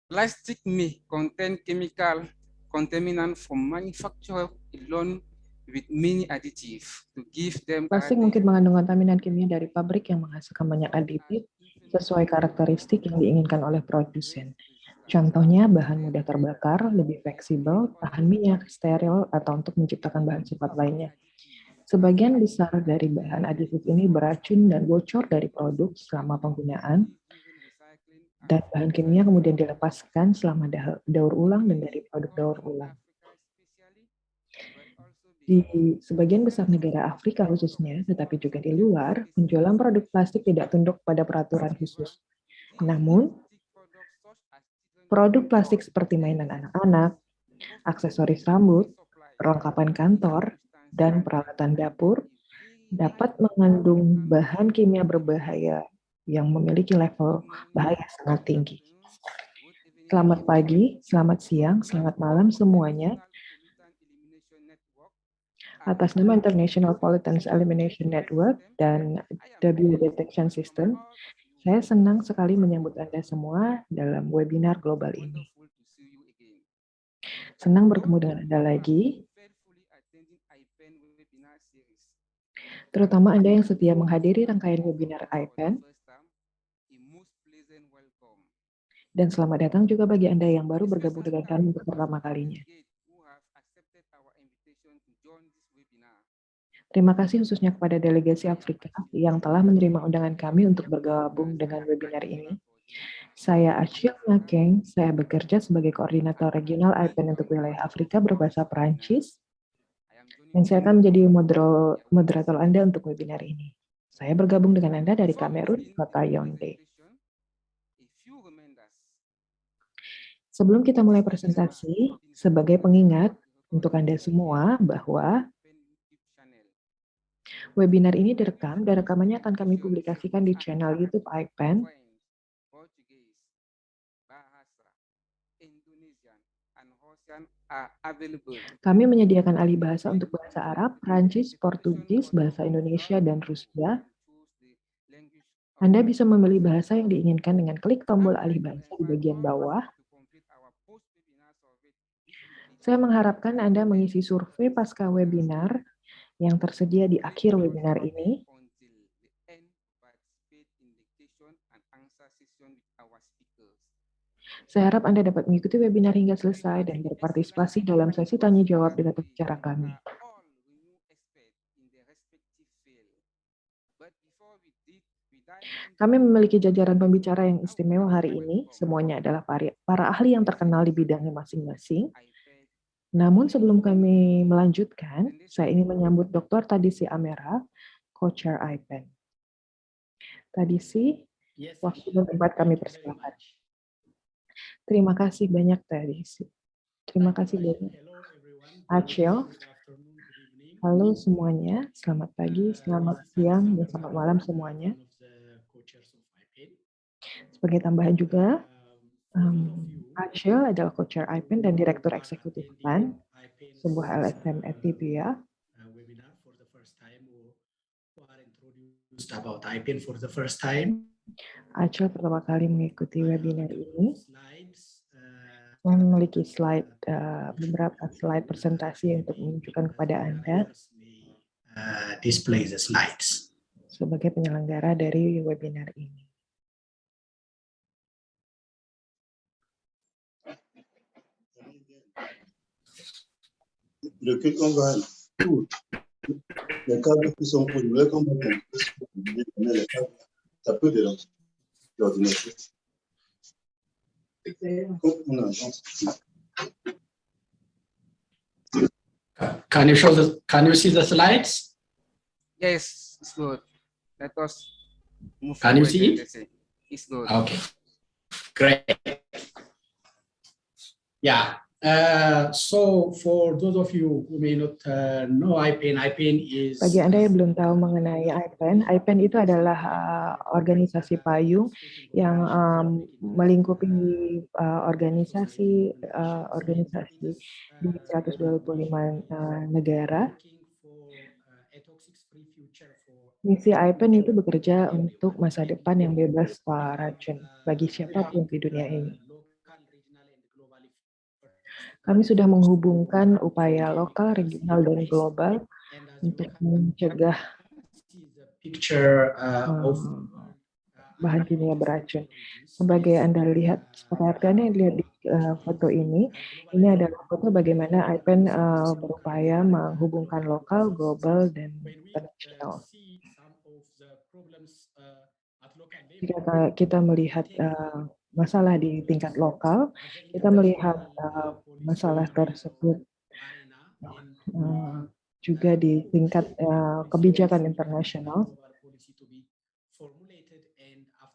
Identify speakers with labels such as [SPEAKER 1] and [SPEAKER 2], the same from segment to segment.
[SPEAKER 1] Plastic may contain chemical contaminant from manufacture alone with many additives to give them
[SPEAKER 2] Plastik mungkin mengandung kontaminan kimia dari pabrik yang menghasilkan banyak aditif sesuai karakteristik yang diinginkan oleh produsen. Contohnya, bahan mudah terbakar, lebih fleksibel, tahan minyak, steril, atau untuk menciptakan bahan sifat lainnya. Sebagian besar dari bahan aditif ini beracun dan bocor dari produk selama penggunaan, dan bahan kimia kemudian dilepaskan selama daur ulang dan dari produk daur ulang. Di sebagian besar negara Afrika khususnya, tetapi juga di luar, penjualan produk plastik tidak tunduk pada peraturan khusus. Namun, produk plastik seperti mainan anak-anak, aksesoris rambut, perlengkapan kantor, dan peralatan dapur dapat mengandung bahan kimia berbahaya yang memiliki level bahaya sangat tinggi. Selamat pagi, selamat siang, selamat malam semuanya. Atas nama International Pollutants Elimination Network dan W Detection System, saya senang sekali menyambut Anda semua dalam webinar global ini. Senang bertemu dengan Anda lagi, terutama Anda yang setia menghadiri rangkaian webinar IPEN, dan selamat datang juga bagi Anda yang baru bergabung dengan kami untuk pertama kalinya. Terima kasih khususnya kepada delegasi Afrika yang telah menerima undangan kami untuk bergabung dengan webinar ini. Saya Achille Makeng, saya bekerja sebagai koordinator regional IPEN untuk wilayah Afrika berbahasa Perancis, dan saya akan menjadi moderator Anda untuk webinar ini. Saya bergabung dengan Anda dari Kamerun, kota Yaoundé. Sebelum kita mulai presentasi, sebagai pengingat untuk Anda semua bahwa webinar ini direkam dan rekamannya akan kami publikasikan di channel YouTube IPEN. Kami menyediakan alih bahasa untuk bahasa Arab, Prancis, Portugis, bahasa Indonesia, dan Rusia. Anda bisa memilih bahasa yang diinginkan dengan klik tombol alih bahasa di bagian bawah. Saya mengharapkan Anda mengisi survei pasca webinar yang tersedia di akhir webinar ini. Saya harap Anda dapat mengikuti webinar hingga selesai dan berpartisipasi dalam sesi tanya jawab dengan pembicara kami. Kami memiliki jajaran pembicara yang istimewa hari ini. Semuanya adalah para ahli yang terkenal di bidangnya masing-masing. Namun sebelum kami melanjutkan, saya ingin menyambut Dr. Tadisi Amera, Co-Chair IPEN. Tadisi, waktu dan tempat kami persilakan. Terima kasih banyak, Tadisi. Terima kasih banyak. Achille. Halo semuanya, selamat pagi, selamat siang, dan selamat malam semuanya. Sebagai tambahan juga, Achille adalah Co-Chair IPEN dan Direktur Eksekutif PAN, sebuah LSM Ethiopia. Achille pertama kali mengikuti webinar ini. Saya memiliki beberapa slide presentasi untuk menunjukkan kepada Anda
[SPEAKER 3] display the slides.
[SPEAKER 2] Sebagai penyelenggara dari webinar ini.
[SPEAKER 4] Le que qu'on va tous les câbles qui sont pour nous, qu'on va les câbles, ça peut déranger l'ordinateur.
[SPEAKER 3] Can you see the slides?
[SPEAKER 1] Yes, it's good. Let us move.
[SPEAKER 3] Can you see?
[SPEAKER 1] It's good.
[SPEAKER 3] Okay, great. Yeah. So for those of you who may not know IPEN is...
[SPEAKER 2] Bagi Anda yang belum tahu mengenai IPEN itu adalah organisasi payung yang melingkupi organisasi di 125 negara. Misi IPEN itu bekerja untuk masa depan yang bebas racun bagi siapapun di dunia ini. Kami sudah menghubungkan upaya lokal, regional, dan global untuk mencegah
[SPEAKER 3] picture of
[SPEAKER 2] bahan kimia beracun. Sebagai Anda lihat, seperti Anda lihat di foto ini adalah foto bagaimana IPEN berupaya menghubungkan lokal, global, dan internasional. Jika kita melihat masalah di tingkat lokal, kita melihat masalah tersebut juga di tingkat kebijakan internasional,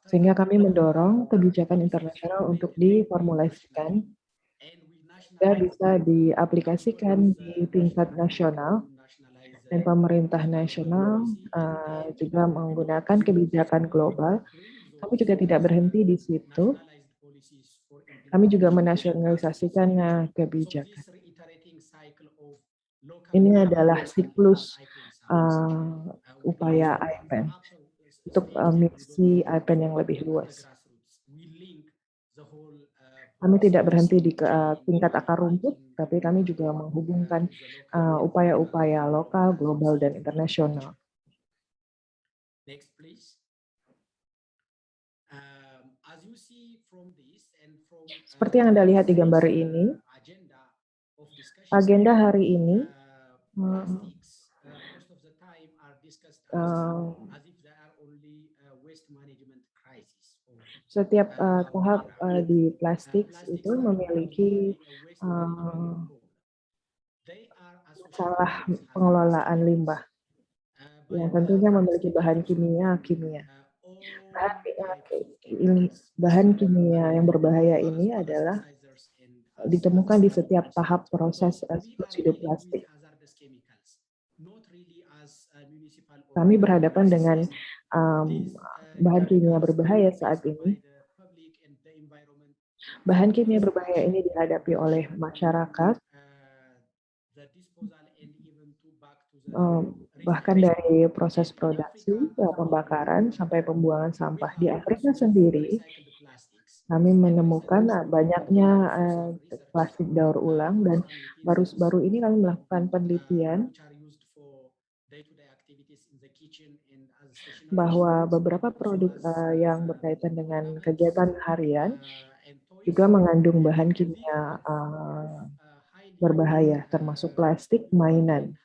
[SPEAKER 2] sehingga kami mendorong kebijakan internasional untuk diformulasikan dan bisa diaplikasikan di tingkat nasional, dan pemerintah nasional juga menggunakan kebijakan global. Kami juga tidak berhenti di situ. Kami juga menasionalisasikan kebijakan. Ini adalah siklus upaya IPEN untuk misi IPEN yang lebih luas. Kami tidak berhenti di tingkat akar rumput, tapi kami juga menghubungkan upaya-upaya lokal, global, dan internasional. Seperti yang Anda lihat di gambar ini, agenda hari ini setiap tahap di plastik itu memiliki masalah pengelolaan limbah yang tentunya memiliki bahan kimia. Bahan kimia yang berbahaya ini adalah ditemukan di setiap tahap proses siklus hidup plastik. Kami berhadapan dengan bahan kimia berbahaya saat ini. Bahan kimia berbahaya ini dihadapi oleh masyarakat, bahkan dari proses produksi, pembakaran, sampai pembuangan sampah. Di Afrika sendiri, kami menemukan banyaknya plastik daur ulang, dan baru ini kami melakukan penelitian bahwa beberapa produk yang berkaitan dengan kegiatan harian juga mengandung bahan kimia berbahaya, termasuk plastik mainan.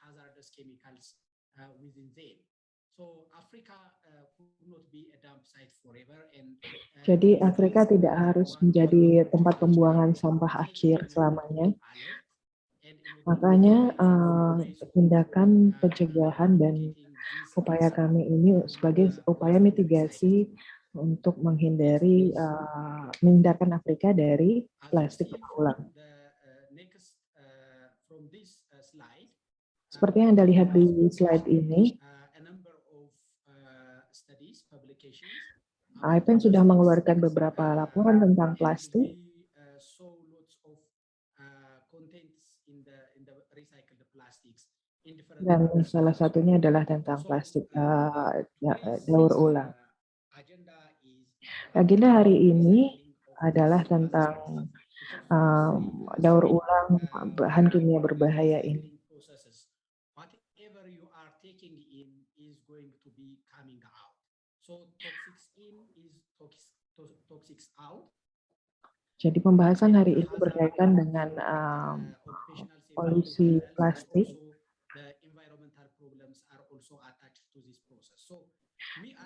[SPEAKER 2] Jadi Afrika tidak harus menjadi tempat pembuangan sampah akhir selamanya. Makanya tindakan pencegahan dan upaya kami ini sebagai upaya mitigasi untuk menghindarkan Afrika dari plastik berulang. Seperti yang Anda lihat di slide ini, IPEN sudah mengeluarkan beberapa laporan tentang plastik, dan salah satunya adalah tentang plastik daur ulang. Agenda hari ini adalah tentang daur ulang bahan kimia berbahaya ini. Jadi pembahasan hari ini berkaitan dengan polusi plastik.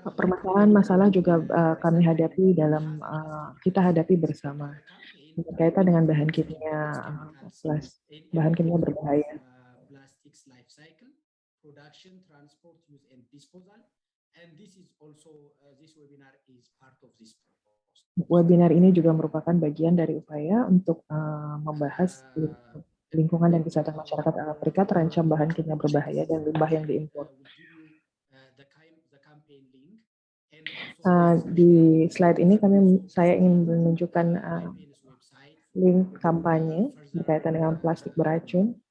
[SPEAKER 2] Permasalahan masalah juga kami hadapi kita hadapi bersama berkaitan dengan bahan kimia berbahaya. Webinar ini juga merupakan bagian dari upaya untuk membahas lingkungan dan kesehatan masyarakat Afrika terancam bahan kimia berbahaya dan limbah yang diimpor. Di slide ini saya ingin menunjukkan link kampanye berkaitan dengan plastik beracun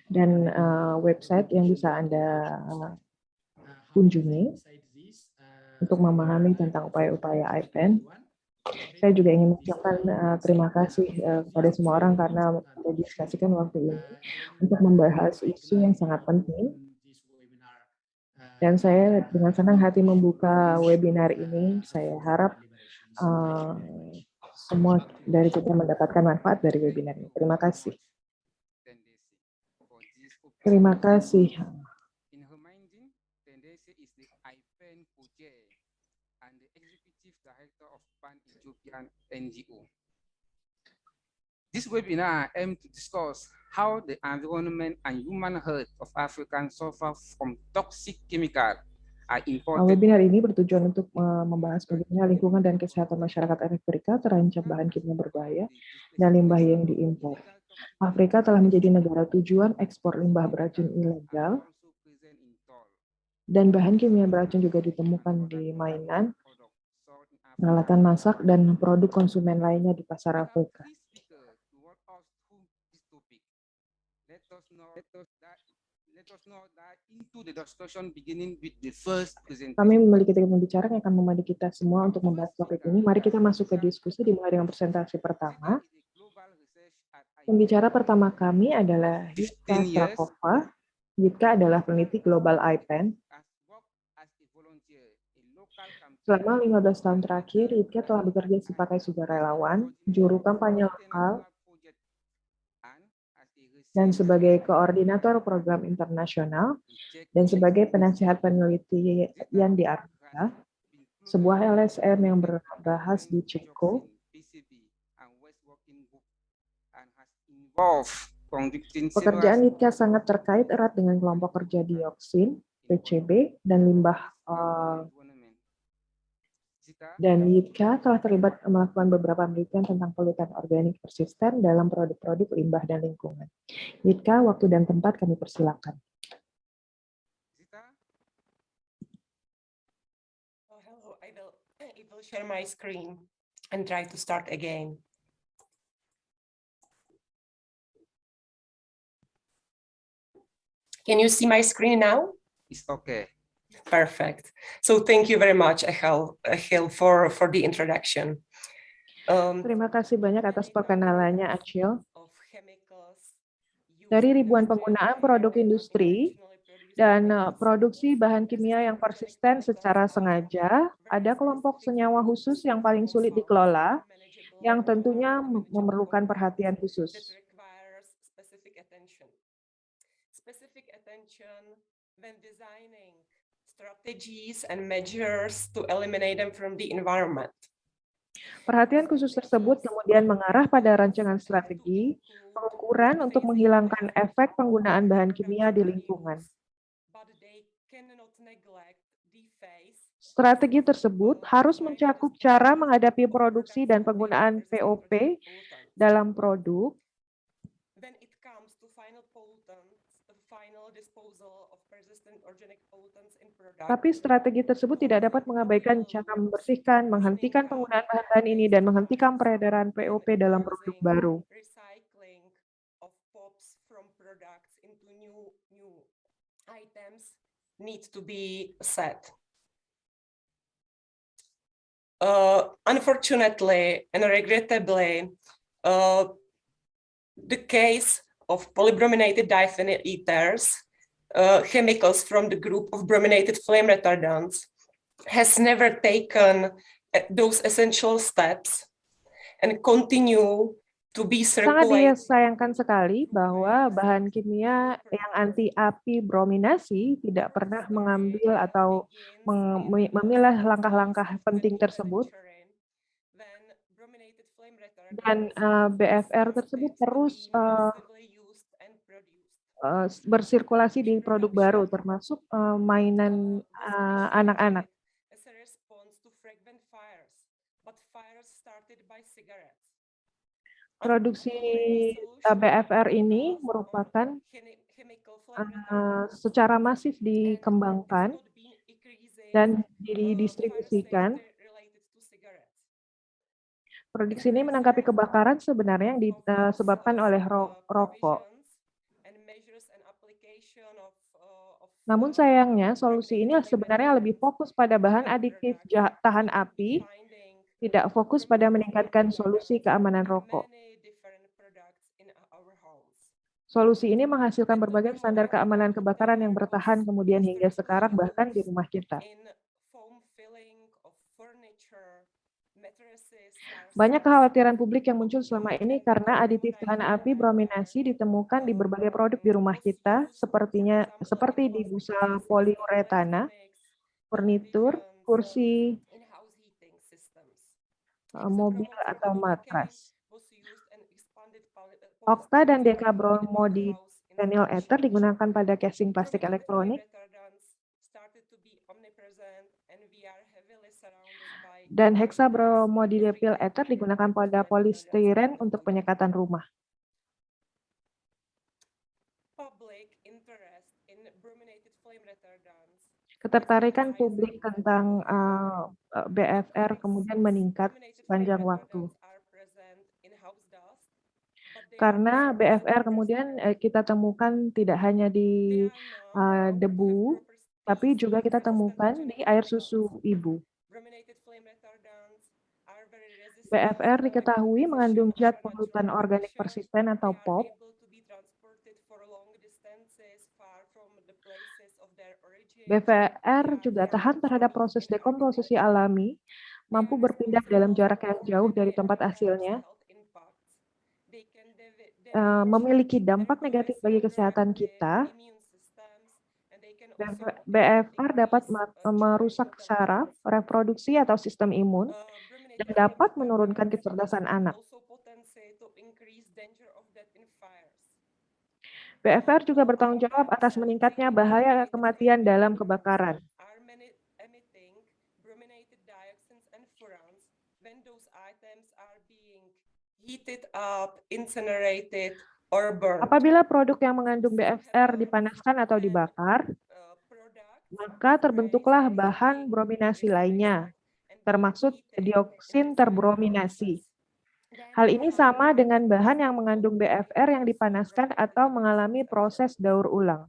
[SPEAKER 2] dan website yang bisa Anda kunjungi untuk memahami tentang upaya-upaya IPEN. Saya juga ingin mengucapkan terima kasih kepada semua orang karena mendedikasikan waktu ini untuk membahas isu yang sangat penting. Dan saya dengan senang hati membuka webinar ini. Saya harap semua dari kita mendapatkan manfaat dari webinar ini. Terima kasih. Terima kasih.
[SPEAKER 1] In her minding, Tendesi is the IPEN co-chair and the executive director of Pan Ethiopian NGO. This webinar aims to discuss how the environment and human health of Africans suffer from toxic chemicals are important.
[SPEAKER 2] Webinar ini bertujuan untuk membahas bagaimana lingkungan dan kesehatan masyarakat Afrika terancam bahan kimia berbahaya dan limbah yang diimpor. Afrika telah menjadi negara tujuan ekspor limbah beracun ilegal, dan bahan kimia beracun juga ditemukan di mainan, peralatan masak, dan produk konsumen lainnya di pasar Afrika. Kami memiliki tim pembicara yang akan memandu kita semua untuk membahas topik ini. Mari kita masuk ke diskusi dimulai dengan presentasi pertama. Pembicara pertama kami adalah Yitka Strakova. Yitka adalah peneliti Global IPEN. Selama 15 tahun terakhir, Yitka telah bekerja sebagai sukarelawan, juru kampanye lokal, dan sebagai koordinator program internasional, dan sebagai penasihat penelitian di Afrika, sebuah LSM yang berbahas di Ceko. Pekerjaan Yitka sangat terkait erat dengan kelompok kerja dioksin, PCB, dan limbah. Dan Yitka telah terlibat melakukan beberapa penelitian tentang polutan organik persisten dalam produk-produk limbah dan lingkungan. Yitka, waktu dan tempat kami persilakan.
[SPEAKER 5] Hello, I will share my screen and try to start again. Can you see my screen now?
[SPEAKER 1] It's okay.
[SPEAKER 5] Perfect. So thank you very much, Achel, for the introduction.
[SPEAKER 2] Terima kasih banyak atas perkenalannya, Achel. Dari ribuan penggunaan produk industri dan produksi bahan kimia yang persisten secara sengaja, ada kelompok senyawa khusus yang paling sulit dikelola, yang tentunya memerlukan perhatian khusus. Specific attention when designing strategies and measures to eliminate them from the environment. Perhatian khusus tersebut kemudian mengarah pada rancangan strategi, pengukuran untuk menghilangkan efek penggunaan bahan kimia di lingkungan. Strategi tersebut harus mencakup cara menghadapi produksi dan penggunaan POP dalam produk, tapi strategi tersebut tidak dapat mengabaikan cara membersihkan, menghentikan penggunaan bahan-bahan ini, dan menghentikan peredaran POP dalam produk baru. Unfortunately and regrettably, the case of polybrominated diphenyl ethers, chemicals from the group of brominated flame retardants, has never taken those essential steps and continue to be circulated. Sangat disayangkan sekali bahwa bahan kimia yang anti api brominasi tidak pernah mengambil atau memilah langkah-langkah penting tersebut, dan BFR tersebut terus bersirkulasi di produk baru, termasuk mainan anak-anak. Produksi BFR ini merupakan secara masif dikembangkan dan didistribusikan. Produksi ini menanggapi kebakaran sebenarnya yang disebabkan oleh rokok. Namun sayangnya solusi ini sebenarnya lebih fokus pada bahan adiktif tahan api tidak fokus pada meningkatkan solusi keamanan rokok. Solusi ini menghasilkan berbagai standar keamanan kebakaran yang bertahan kemudian hingga sekarang bahkan di rumah kita. Banyak kekhawatiran publik yang muncul selama ini karena aditif tahan api brominasi ditemukan di berbagai produk di rumah kita, seperti di busa poliuretana, furnitur, kursi, mobil atau matras. Okta dan dekabromodenyl ether digunakan pada casing plastik elektronik dan hexabromodiethyl ether digunakan pada polistiren untuk penyekatan rumah. Ketertarikan publik tentang BFR kemudian meningkat sepanjang waktu. Karena BFR kemudian kita temukan tidak hanya di debu, tapi juga kita temukan di air susu ibu. BFR diketahui mengandung zat polutan organik persisten atau POP. BFR juga tahan terhadap proses dekomposisi alami, mampu berpindah dalam jarak yang jauh dari tempat asalnya, memiliki dampak negatif bagi kesehatan kita. BFR dapat merusak saraf, reproduksi atau sistem imun, dan dapat menurunkan kecerdasan anak. BFR juga bertanggung jawab atas meningkatnya bahaya kematian dalam kebakaran. Apabila produk yang mengandung BFR dipanaskan atau dibakar, maka terbentuklah bahan brominasi lainnya, termasuk dioksin terbrominasi. Hal ini sama dengan bahan yang mengandung BFR yang dipanaskan atau mengalami proses daur ulang.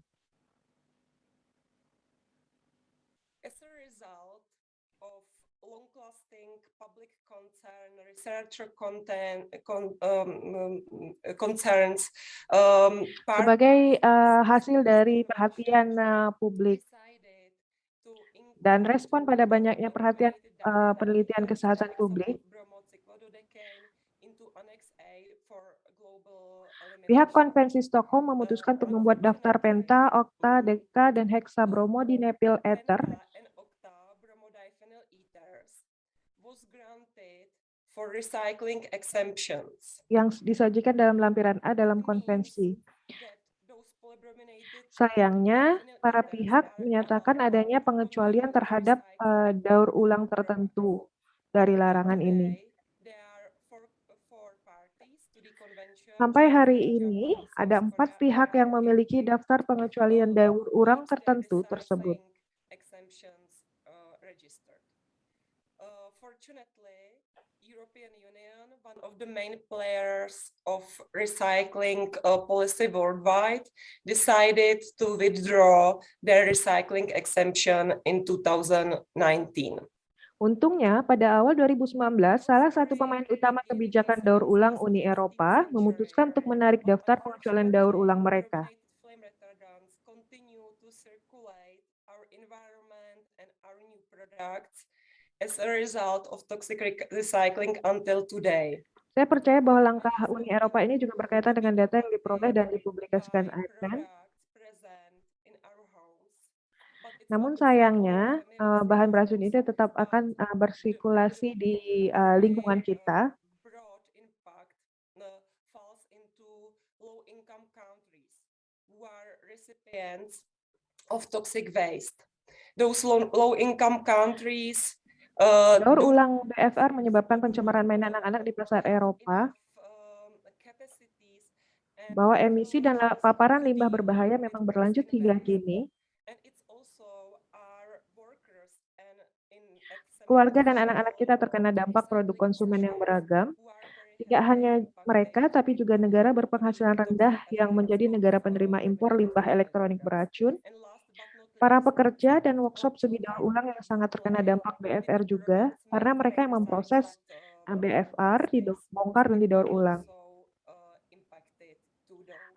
[SPEAKER 2] Sebagai hasil dari perhatian publik dan respon pada banyaknya perhatian penelitian kesehatan publik, pihak Konvensi Stockholm memutuskan untuk membuat daftar penta, okta, deka, dan hexabromodiethyl ether yang disajikan dalam lampiran A dalam konvensi. Sayangnya, para pihak menyatakan adanya pengecualian terhadap daur ulang tertentu dari larangan ini. Sampai hari ini, ada 4 pihak yang memiliki daftar pengecualian daur ulang tertentu tersebut. European Union, one of the main players of recycling policy worldwide, decided to withdraw their recycling exemption in 2019. Untungnya, pada awal 2019, salah satu pemain utama kebijakan daur ulang Uni Eropa memutuskan untuk menarik daftar pengecualian daur ulang mereka. As a result of toxic recycling until today. Saya percaya bahwa langkah Uni Eropa ini juga berkaitan dengan data yang diperoleh dan dipublikasikan AIPEN. Namun sayangnya, bahan beracun ini tetap akan bersirkulasi di lingkungan kita. Of toxic waste. Those low-income countries. Daur ulang BFR menyebabkan pencemaran mainan anak-anak di pasar Eropa, bahwa emisi dan paparan limbah berbahaya memang berlanjut hingga kini. Keluarga dan anak-anak kita terkena dampak produk konsumen yang beragam. Tidak hanya mereka, tapi juga negara berpenghasilan rendah yang menjadi negara penerima impor limbah elektronik beracun. para pekerja dan workshop studi daur ulang yang sangat terkena dampak BFR juga, karena mereka yang memproses BFR dibongkar dan didaur ulang.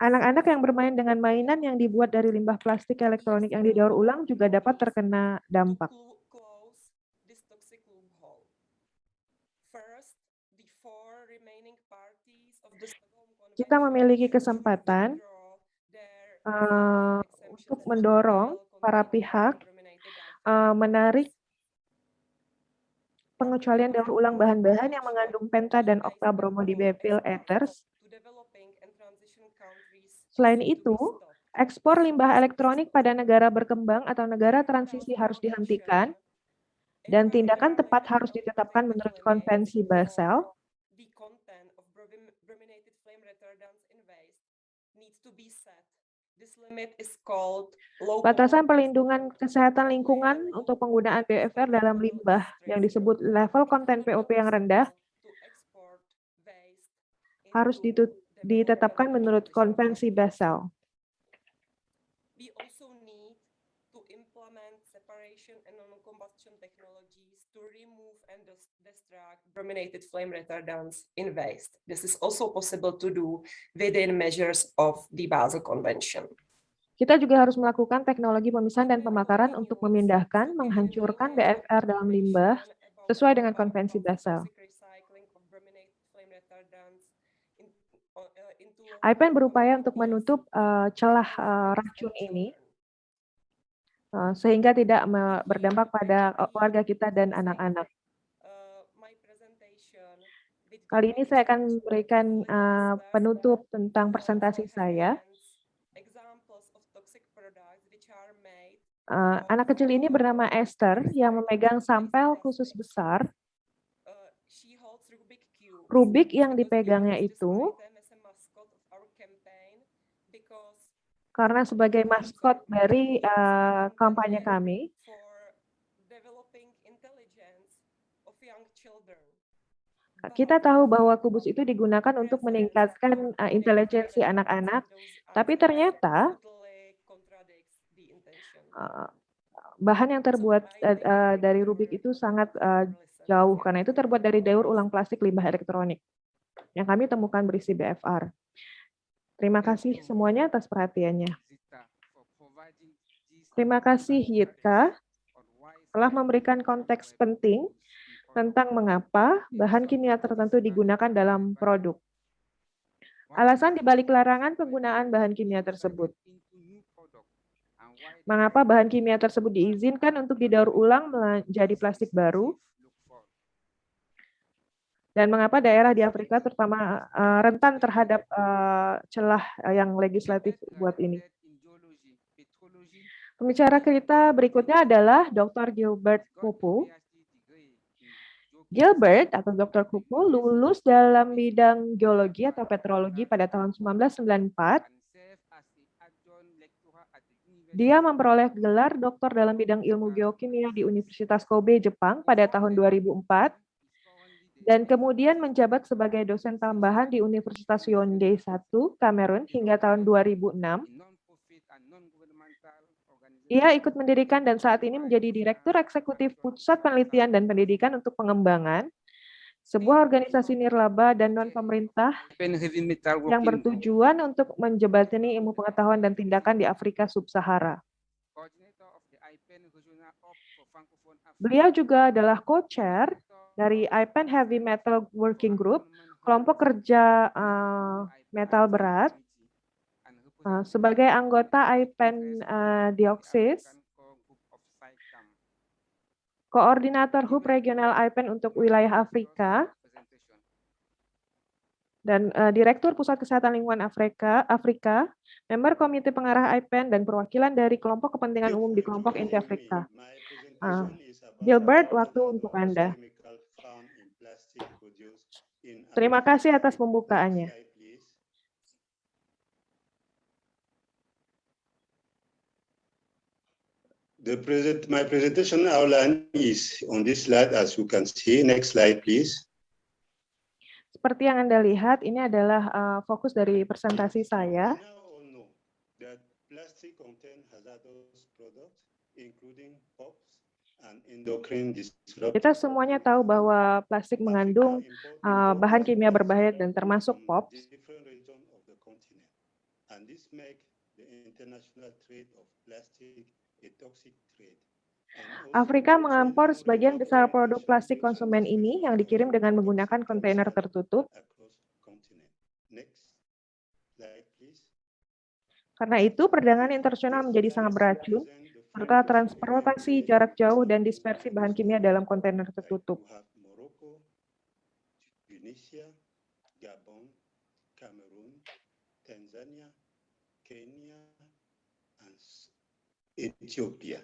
[SPEAKER 2] Anak-anak yang bermain dengan mainan yang dibuat dari limbah plastik elektronik yang didaur ulang juga dapat terkena dampak. Kita memiliki kesempatan untuk mendorong para pihak menarik pengecualian daur ulang bahan-bahan yang mengandung penta dan oktabromodimethyl ethers. Selain itu, ekspor limbah elektronik pada negara berkembang atau negara transisi harus dihentikan, dan tindakan tepat harus ditetapkan menurut Konvensi Basel. Batasan perlindungan kesehatan lingkungan untuk penggunaan BFR dalam limbah yang disebut level konten POP yang rendah harus ditetapkan menurut Konvensi Basel.
[SPEAKER 5] Brominated flame retardants in waste. This is also possible to do within measures of the Basel Convention.
[SPEAKER 2] Kita juga harus melakukan teknologi pemisahan dan pembakaran untuk memindahkan, menghancurkan BFR dalam limbah sesuai dengan Konvensi Basel. IPEN berupaya untuk menutup celah racun ini sehingga tidak berdampak pada keluarga kita dan anak-anak. Kali ini saya akan memberikan penutup tentang presentasi saya. Anak kecil ini bernama Esther yang memegang sampel khusus besar. Rubik yang dipegangnya itu karena sebagai maskot dari kampanye kami. Kita tahu bahwa kubus itu digunakan untuk meningkatkan intelijensi anak-anak, tapi ternyata bahan yang terbuat dari Rubik itu sangat jauh, karena itu terbuat dari daur ulang plastik limbah elektronik yang kami temukan berisi BFR. Terima kasih semuanya atas perhatiannya. Terima kasih Yitka telah memberikan konteks penting tentang mengapa bahan kimia tertentu digunakan dalam produk. Alasan dibalik larangan penggunaan bahan kimia tersebut. Mengapa bahan kimia tersebut diizinkan untuk didaur ulang menjadi plastik baru? Dan mengapa daerah di Afrika terutama rentan terhadap celah yang legislatif buat ini? Pembicara kita berikutnya adalah Dr. Gilbert Kupu. Gilbert atau Dr. Kupu lulus dalam bidang geologi atau petrologi pada tahun 1994. Dia memperoleh gelar doktor dalam bidang ilmu geokimia di Universitas Kobe, Jepang pada tahun 2004, dan kemudian menjabat sebagai dosen tambahan di Universitas Yaoundé I, Kamerun hingga tahun 2006. Ia ikut mendirikan dan saat ini menjadi Direktur Eksekutif Pusat Penelitian dan Pendidikan untuk Pengembangan, sebuah organisasi nirlaba dan non-pemerintah yang bertujuan untuk menjembatani ilmu pengetahuan dan tindakan di Afrika Sub-Sahara. Beliau juga adalah co-chair dari IPEN Heavy Metal Working Group, kelompok kerja metal berat, sebagai anggota IPEN Dioksis, koordinator HUB Regional IPEN untuk wilayah Afrika, dan Direktur Pusat Kesehatan Lingkungan Afrika, member Komite Pengarah IPEN, dan perwakilan dari kelompok kepentingan umum di kelompok inti Afrika. Gilbert, waktu untuk Anda. Terima kasih atas pembukaannya.
[SPEAKER 4] My presentation outline is on this slide, as you can see. Next slide, please.
[SPEAKER 2] Seperti yang Anda lihat, ini adalah fokus dari presentasi saya. Kita semuanya tahu bahwa plastik mengandung bahan kimia berbahaya dan termasuk POPs. Afrika mengimpor sebagian besar produk plastik konsumen ini yang dikirim dengan menggunakan kontainer tertutup. Karena itu, perdagangan internasional menjadi sangat beracun, serta transportasi jarak jauh dan dispersi bahan kimia dalam kontainer tertutup.
[SPEAKER 4] Tunisia, Gabon, Cameroon, Tanzania, Kenya, and Ethiopia.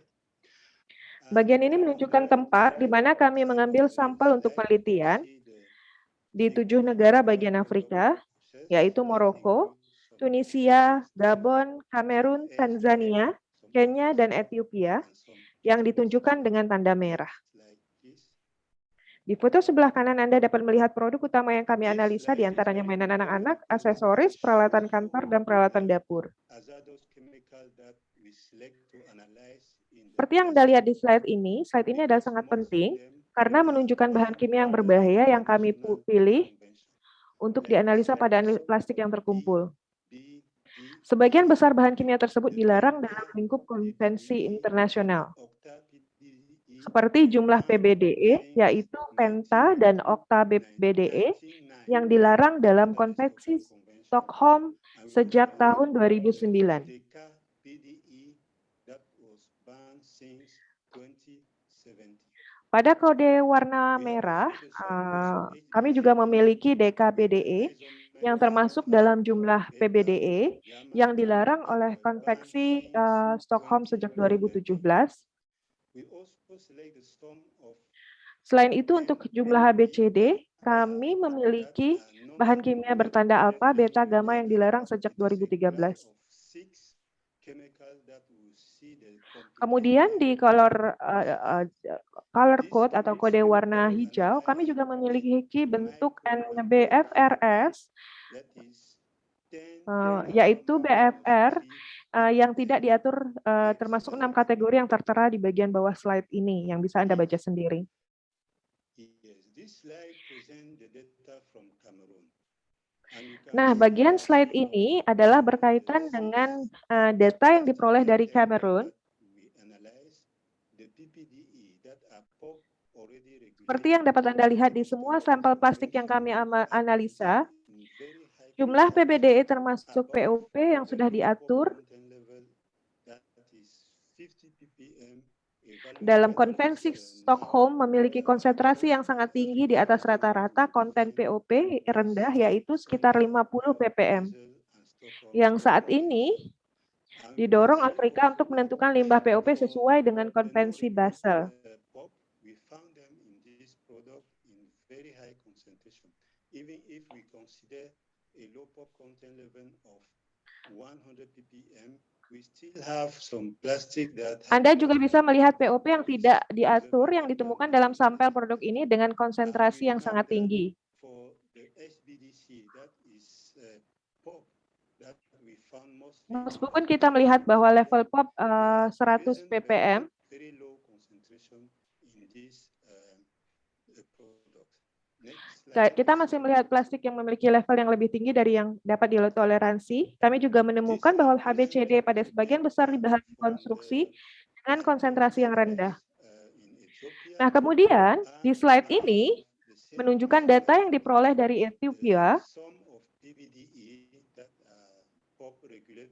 [SPEAKER 2] Bagian ini menunjukkan tempat di mana kami mengambil sampel untuk penelitian di 7 negara bagian Afrika, yaitu Maroko, Tunisia, Gabon, Kamerun, Tanzania, Kenya, dan Ethiopia, yang ditunjukkan dengan tanda merah. Di foto sebelah kanan Anda dapat melihat produk utama yang kami analisa, di antaranya mainan anak-anak, aksesoris, peralatan kantor, dan peralatan dapur. Seperti yang Anda lihat di slide ini adalah sangat penting karena menunjukkan bahan kimia yang berbahaya yang kami pilih untuk dianalisa pada plastik yang terkumpul. Sebagian besar bahan kimia tersebut dilarang dalam lingkup konvensi internasional, seperti jumlah PBDE, yaitu penta dan okta BDE, yang dilarang dalam konvensi Stockholm sejak tahun 2009. Pada kode warna merah, kami juga memiliki DKBDE yang termasuk dalam jumlah PBDE yang dilarang oleh konvensi Stockholm sejak 2017. Selain itu, untuk jumlah HBCD, kami memiliki bahan kimia bertanda alfa, beta, gamma yang dilarang sejak 2013. Kemudian di color code atau kode warna hijau, kami juga memiliki bentuk NBFRS, yaitu BFR yang tidak diatur, termasuk 6 kategori yang tertera di bagian bawah slide ini, yang bisa Anda baca sendiri. Nah, bagian slide ini adalah berkaitan dengan data yang diperoleh dari Kamerun. Seperti yang dapat Anda lihat di semua sampel plastik yang kami analisa, jumlah PBDE termasuk POP yang sudah diatur dalam konvensi Stockholm memiliki konsentrasi yang sangat tinggi di atas rata-rata konten POP rendah, yaitu sekitar 50 ppm. Yang saat ini didorong Afrika untuk menentukan limbah POP sesuai dengan konvensi Basel. Anda juga bisa melihat POP yang tidak diatur yang ditemukan dalam sampel produk ini dengan konsentrasi yang sangat tinggi. Meskipun kita melihat bahwa level POP 100 ppm, kita masih melihat plastik yang memiliki level yang lebih tinggi dari yang dapat ditoleransi. Kami juga menemukan bahwa HBCD pada sebagian besar di bahan konstruksi dengan konsentrasi yang rendah. Nah, kemudian di slide ini menunjukkan data yang diperoleh dari Ethiopia,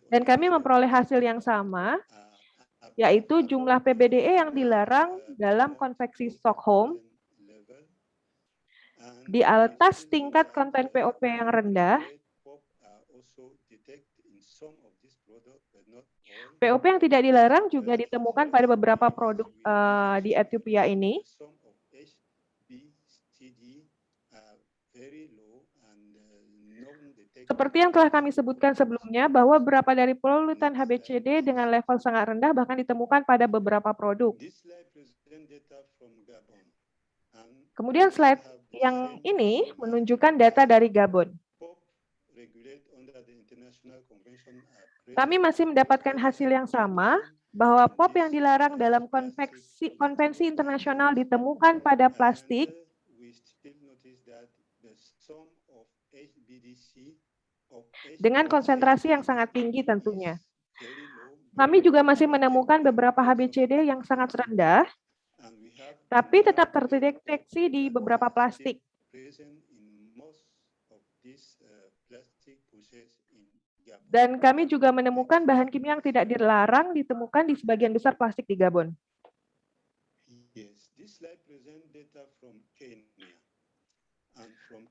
[SPEAKER 2] dan kami memperoleh hasil yang sama, yaitu jumlah PBDE yang dilarang dalam konvensi Stockholm di atas tingkat konten POP yang rendah. POP yang tidak dilarang juga ditemukan pada beberapa produk di Ethiopia ini. Seperti yang telah kami sebutkan sebelumnya, bahwa beberapa dari polutan HBCD dengan level sangat rendah bahkan ditemukan pada beberapa produk. Kemudian slide yang ini menunjukkan data dari Gabon. Kami masih mendapatkan hasil yang sama, bahwa POP yang dilarang dalam konvensi internasional ditemukan pada plastik dengan konsentrasi yang sangat tinggi tentunya. Kami juga masih menemukan beberapa HBCD yang sangat rendah, tapi tetap terdeteksi di beberapa plastik. Dan kami juga menemukan bahan kimia yang tidak dilarang ditemukan di sebagian besar plastik di Gabon.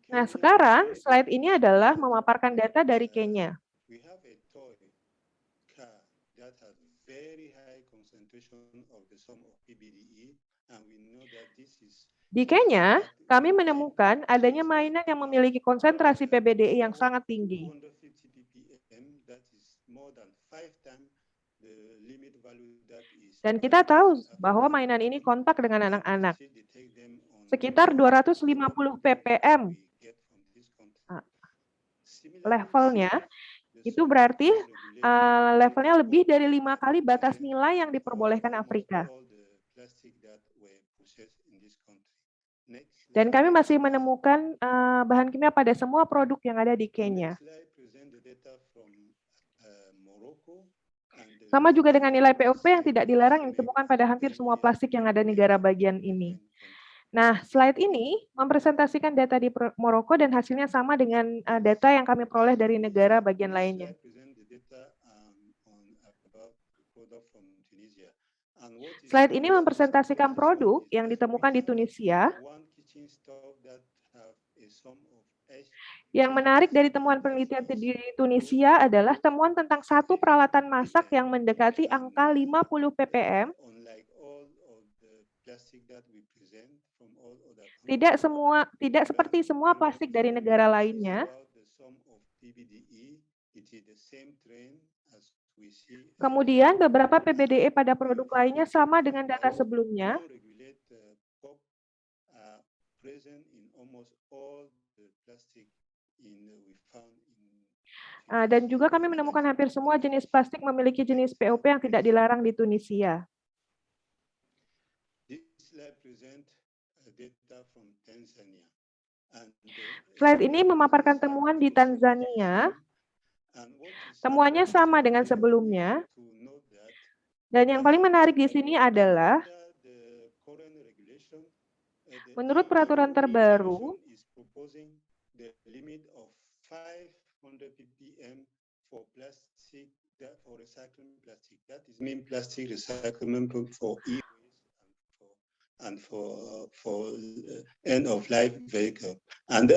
[SPEAKER 2] Nah, sekarang slide ini adalah memaparkan data dari Kenya. Di Kenya, kami menemukan adanya mainan yang memiliki konsentrasi PBDE yang sangat tinggi. Dan kita tahu bahwa mainan ini kontak dengan anak-anak. Sekitar 250 ppm levelnya, itu berarti levelnya lebih dari 5 kali batas nilai yang diperbolehkan Afrika. Dan kami masih menemukan bahan kimia pada semua produk yang ada di Kenya. Sama juga dengan nilai POP yang tidak dilarang yang ditemukan pada hampir semua plastik yang ada di negara bagian ini. Nah, slide ini mempresentasikan data di Maroko dan hasilnya sama dengan data yang kami peroleh dari negara bagian lainnya. Slide ini mempresentasikan produk yang ditemukan di Tunisia. Yang menarik dari temuan penelitian di Tunisia adalah temuan tentang satu peralatan masak yang mendekati angka 50 ppm. Tidak seperti semua plastik dari negara lainnya. Kemudian beberapa PBDE pada produk lainnya sama dengan data sebelumnya. Dan juga kami menemukan hampir semua jenis plastik memiliki jenis POP yang tidak dilarang di Tunisia. Slide ini memaparkan temuan di Tanzania. Temuannya sama dengan sebelumnya. Dan yang paling menarik di sini adalah menurut peraturan terbaru,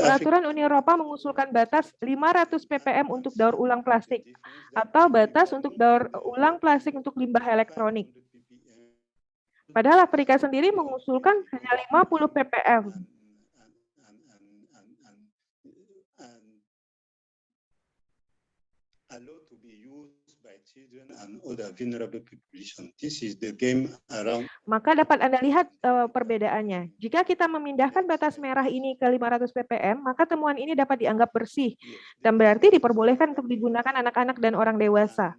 [SPEAKER 2] peraturan Uni Eropa mengusulkan batas 500 ppm untuk daur ulang plastik atau batas untuk daur ulang plastik untuk limbah elektronik. Padahal Afrika sendiri mengusulkan hanya 50 ppm. Maka dapat Anda lihat perbedaannya. Jika kita memindahkan batas merah ini ke 500 ppm, maka temuan ini dapat dianggap bersih dan berarti diperbolehkan untuk digunakan anak-anak dan orang dewasa.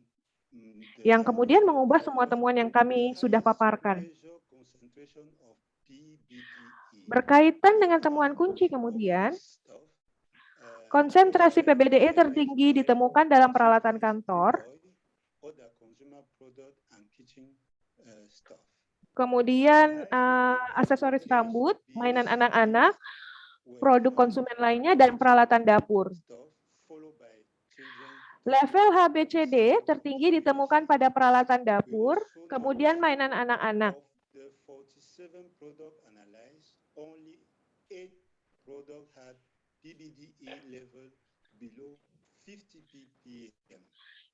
[SPEAKER 2] Yang kemudian mengubah semua temuan yang kami sudah paparkan. Berkaitan dengan temuan kunci kemudian, konsentrasi PBDE tertinggi ditemukan dalam peralatan kantor, kemudian aksesoris rambut, mainan anak-anak, produk konsumen lainnya, dan peralatan dapur. Level HBCD tertinggi ditemukan pada peralatan dapur, kemudian mainan anak-anak.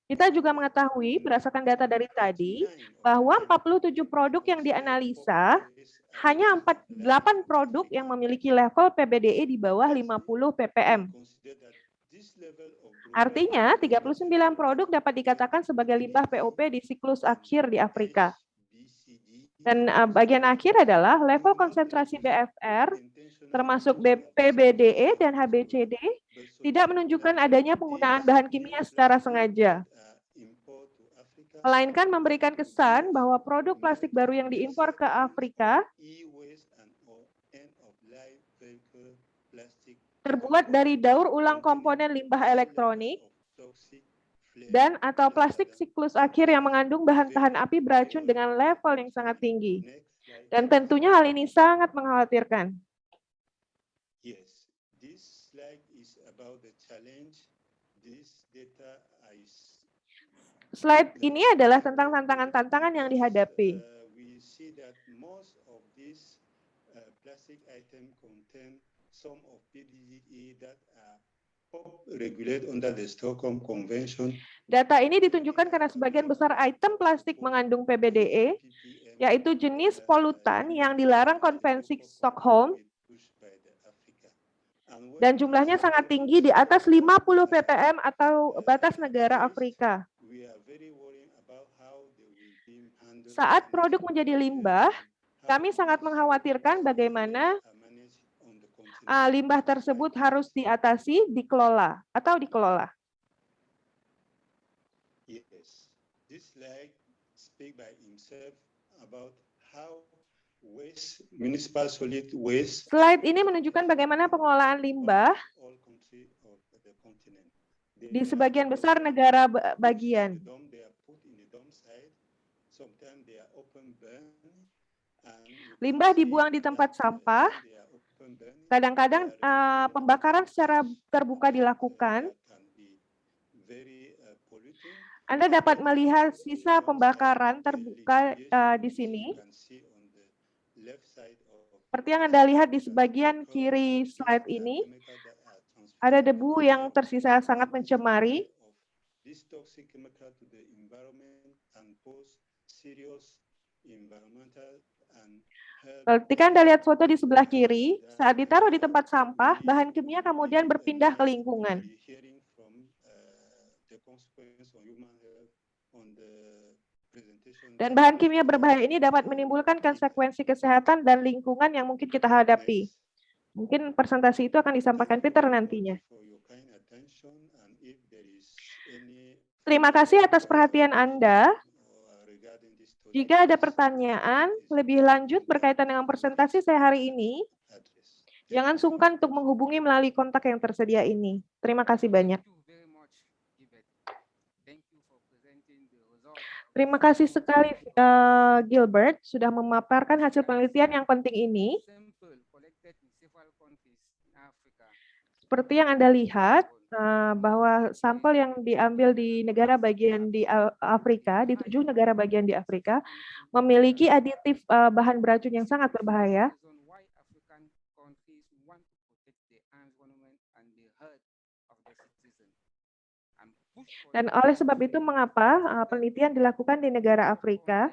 [SPEAKER 2] Kita juga mengetahui berdasarkan data dari tadi bahwa 47 produk yang dianalisa hanya 8 produk yang memiliki level PBDE di bawah 50 ppm. Artinya 39 produk dapat dikatakan sebagai limbah POP di siklus akhir di Afrika. Dan bagian akhir adalah level konsentrasi BFR termasuk PBDE dan HBCD tidak menunjukkan adanya penggunaan bahan kimia secara sengaja. melainkan memberikan kesan bahwa produk plastik baru yang diimpor ke Afrika terbuat dari daur ulang komponen limbah elektronik dan atau plastik siklus akhir yang mengandung bahan tahan api beracun dengan level yang sangat tinggi. Dan tentunya hal ini sangat mengkhawatirkan. Slide ini adalah tentang tantangan-tantangan yang dihadapi. Data ini ditunjukkan karena sebagian besar item plastik mengandung PBDE, yaitu jenis polutan yang dilarang Konvensi Stockholm, dan jumlahnya sangat tinggi di atas 50 ppm atau batas negara Afrika. Saat produk menjadi limbah, kami sangat mengkhawatirkan bagaimana limbah tersebut harus diatasi, dikelola. Slide ini menunjukkan bagaimana pengolahan limbah di sebagian besar negara bagian. Limbah dibuang di tempat sampah. Kadang-kadang pembakaran secara terbuka dilakukan. Anda dapat melihat sisa pembakaran terbuka di sini. Seperti yang Anda lihat di sebagian kiri slide ini, ada debu yang tersisa sangat mencemari. Ketika Anda lihat foto di sebelah kiri, saat ditaruh di tempat sampah, bahan kimia kemudian berpindah ke lingkungan. Dan bahan kimia berbahaya ini dapat menimbulkan konsekuensi kesehatan dan lingkungan yang mungkin kita hadapi. Mungkin presentasi itu akan disampaikan Peter nantinya. Terima kasih atas perhatian Anda. Jika ada pertanyaan lebih lanjut berkaitan dengan presentasi saya hari ini, jangan sungkan untuk menghubungi melalui kontak yang tersedia ini. Terima kasih banyak. Terima kasih sekali Gilbert sudah memaparkan hasil penelitian yang penting ini. Seperti yang Anda lihat, bahwa sampel yang diambil di negara bagian di Afrika, di 7 negara bagian di Afrika, memiliki aditif bahan beracun yang sangat berbahaya. Dan oleh sebab itu mengapa penelitian dilakukan di negara Afrika?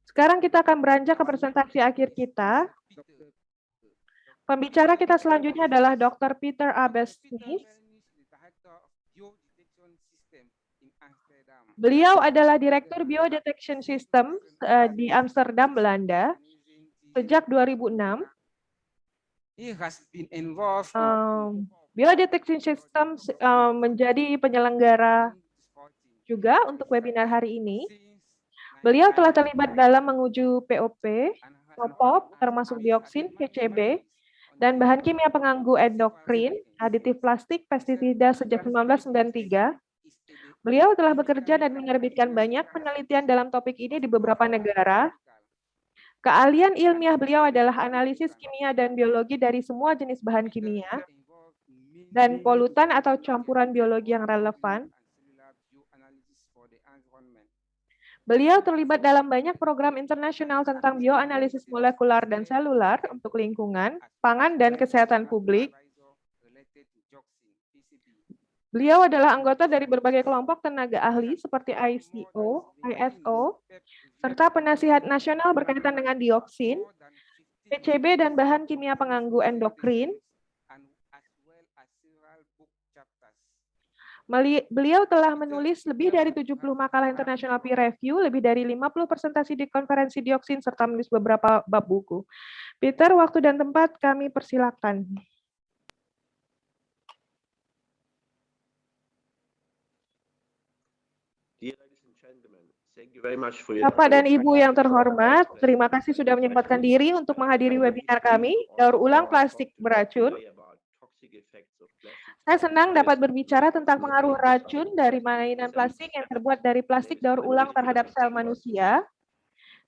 [SPEAKER 2] Sekarang kita akan beranjak ke presentasi akhir kita. Pembicara kita selanjutnya adalah Dr. Peter Abesnis. Beliau adalah Direktur Biodetection System di Amsterdam, Belanda, sejak 2006. Biodetection System menjadi penyelenggara juga untuk webinar hari ini. Beliau telah terlibat dalam menguji POP, POP, termasuk dioksin, PCB, dan bahan kimia pengganggu endokrin, aditif plastik, pestisida sejak 1993. Beliau telah bekerja dan menerbitkan banyak penelitian dalam topik ini di beberapa negara. Keahlian ilmiah beliau adalah analisis kimia dan biologi dari semua jenis bahan kimia dan polutan atau campuran biologi yang relevan. Beliau terlibat dalam banyak program internasional tentang bioanalisis molekular dan selular untuk lingkungan, pangan, dan kesehatan publik. Beliau adalah anggota dari berbagai kelompok tenaga ahli seperti ISO, serta penasihat nasional berkaitan dengan dioksin, PCB, dan bahan kimia pengganggu endokrin. Beliau telah menulis lebih dari 70 makalah internasional peer review, lebih dari 50 presentasi di konferensi dioksin, serta menulis beberapa bab buku. Peter, waktu dan tempat kami persilakan. Bapak dan Ibu yang terhormat, terima kasih sudah menyempatkan diri untuk menghadiri webinar kami, Daur Ulang Plastik Beracun. Saya senang dapat berbicara tentang pengaruh racun dari mainan plastik yang terbuat dari plastik daur ulang terhadap sel manusia.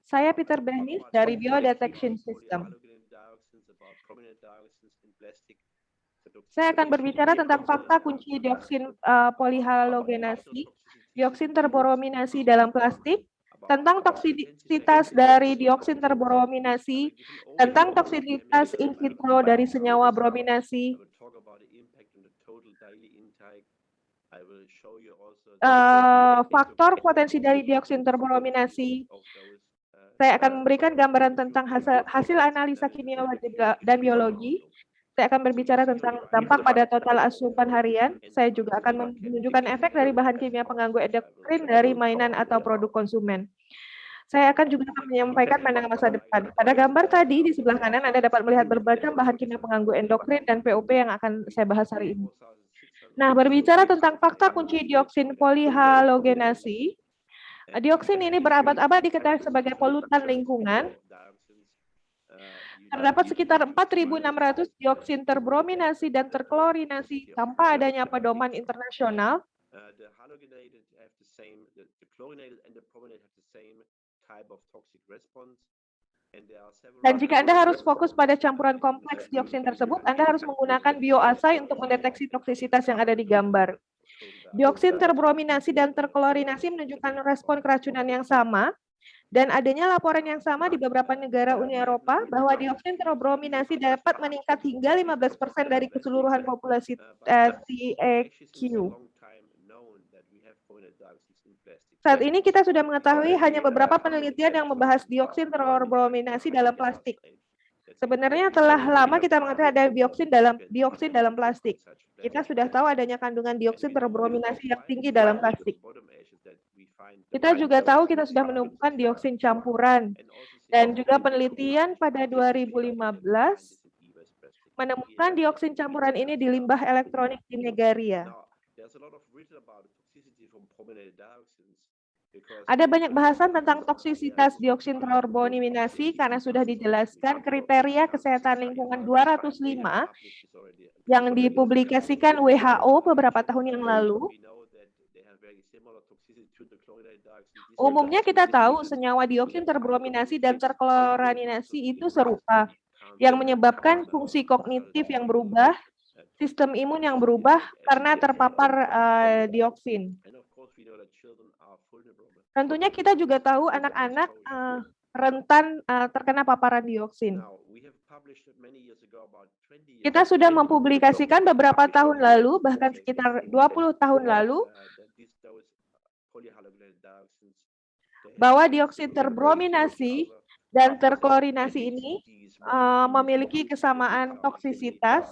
[SPEAKER 2] Saya Peter Behnis dari Biodetection System. Saya akan berbicara tentang fakta kunci dioksin polihalogenasi, dioksin terborominasi dalam plastik, tentang toksisitas dari dioksin terborominasi, tentang toksisitas in vitro dari senyawa brominasi, faktor potensi dari dioksin terborominasi. Saya akan memberikan gambaran tentang hasil analisa kimia dan biologi. Saya akan berbicara tentang dampak pada total asupan harian. Saya juga akan menunjukkan efek dari bahan kimia pengganggu endokrin dari mainan atau produk konsumen. Saya akan juga menyampaikan pandangan masa depan. Pada gambar tadi di sebelah kanan Anda dapat melihat berbagai bahan kimia pengganggu endokrin dan POP yang akan saya bahas hari ini. Nah, berbicara tentang fakta kunci dioksin polihalogenasi, dioksin ini berabad-abad diketahui sebagai polutan lingkungan. Terdapat sekitar 4.600 dioksin terbrominasi dan terklorinasi tanpa adanya pedoman internasional. Dan jika Anda harus fokus pada campuran kompleks dioksin tersebut, Anda harus menggunakan bioassay untuk mendeteksi toksisitas yang ada di gambar. Dioksin terbrominasi dan terklorinasi menunjukkan respon keracunan yang sama, dan adanya laporan yang sama di beberapa negara Uni Eropa bahwa dioksin terbrominasi dapat meningkat hingga 15% dari keseluruhan populasi TEQ. Saat ini kita sudah mengetahui hanya beberapa penelitian yang membahas dioksin terbrominasi dalam plastik. Sebenarnya telah lama kita mengetahui ada dioksin dalam plastik. Kita sudah tahu adanya kandungan dioksin terbrominasi yang tinggi dalam plastik. Kita juga tahu kita sudah menemukan dioksin campuran. Dan juga penelitian pada 2015 menemukan dioksin campuran ini di limbah elektronik di Nigeria. Ada banyak bahasan tentang toksisitas dioksin terbrominasi karena sudah dijelaskan kriteria kesehatan lingkungan 205 yang dipublikasikan WHO beberapa tahun yang lalu. Umumnya kita tahu senyawa dioksin terbrominasi dan terklorinasi itu serupa, yang menyebabkan fungsi kognitif yang berubah, sistem imun yang berubah karena terpapar dioksin. Tentunya kita juga tahu anak-anak rentan terkena paparan dioksin. Kita sudah mempublikasikan beberapa tahun lalu, bahkan sekitar 20 tahun lalu, bahwa dioksin terbrominasi dan terklorinasi ini memiliki kesamaan toksisitas.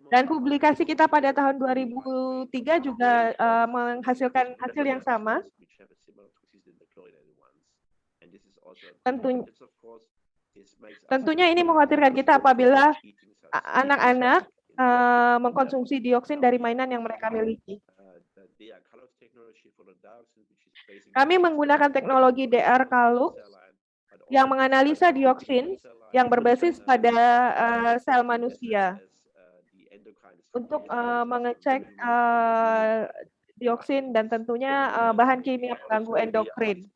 [SPEAKER 2] Dan publikasi kita pada tahun 2003 juga menghasilkan hasil yang sama. Tentunya ini mengkhawatirkan kita apabila anak-anak mengkonsumsi dioksin dari mainan yang mereka miliki. Kami menggunakan teknologi DR Kalux yang menganalisa dioksin yang berbasis pada sel manusia untuk mengecek dioksin dan tentunya bahan kimia pengganggu endokrin.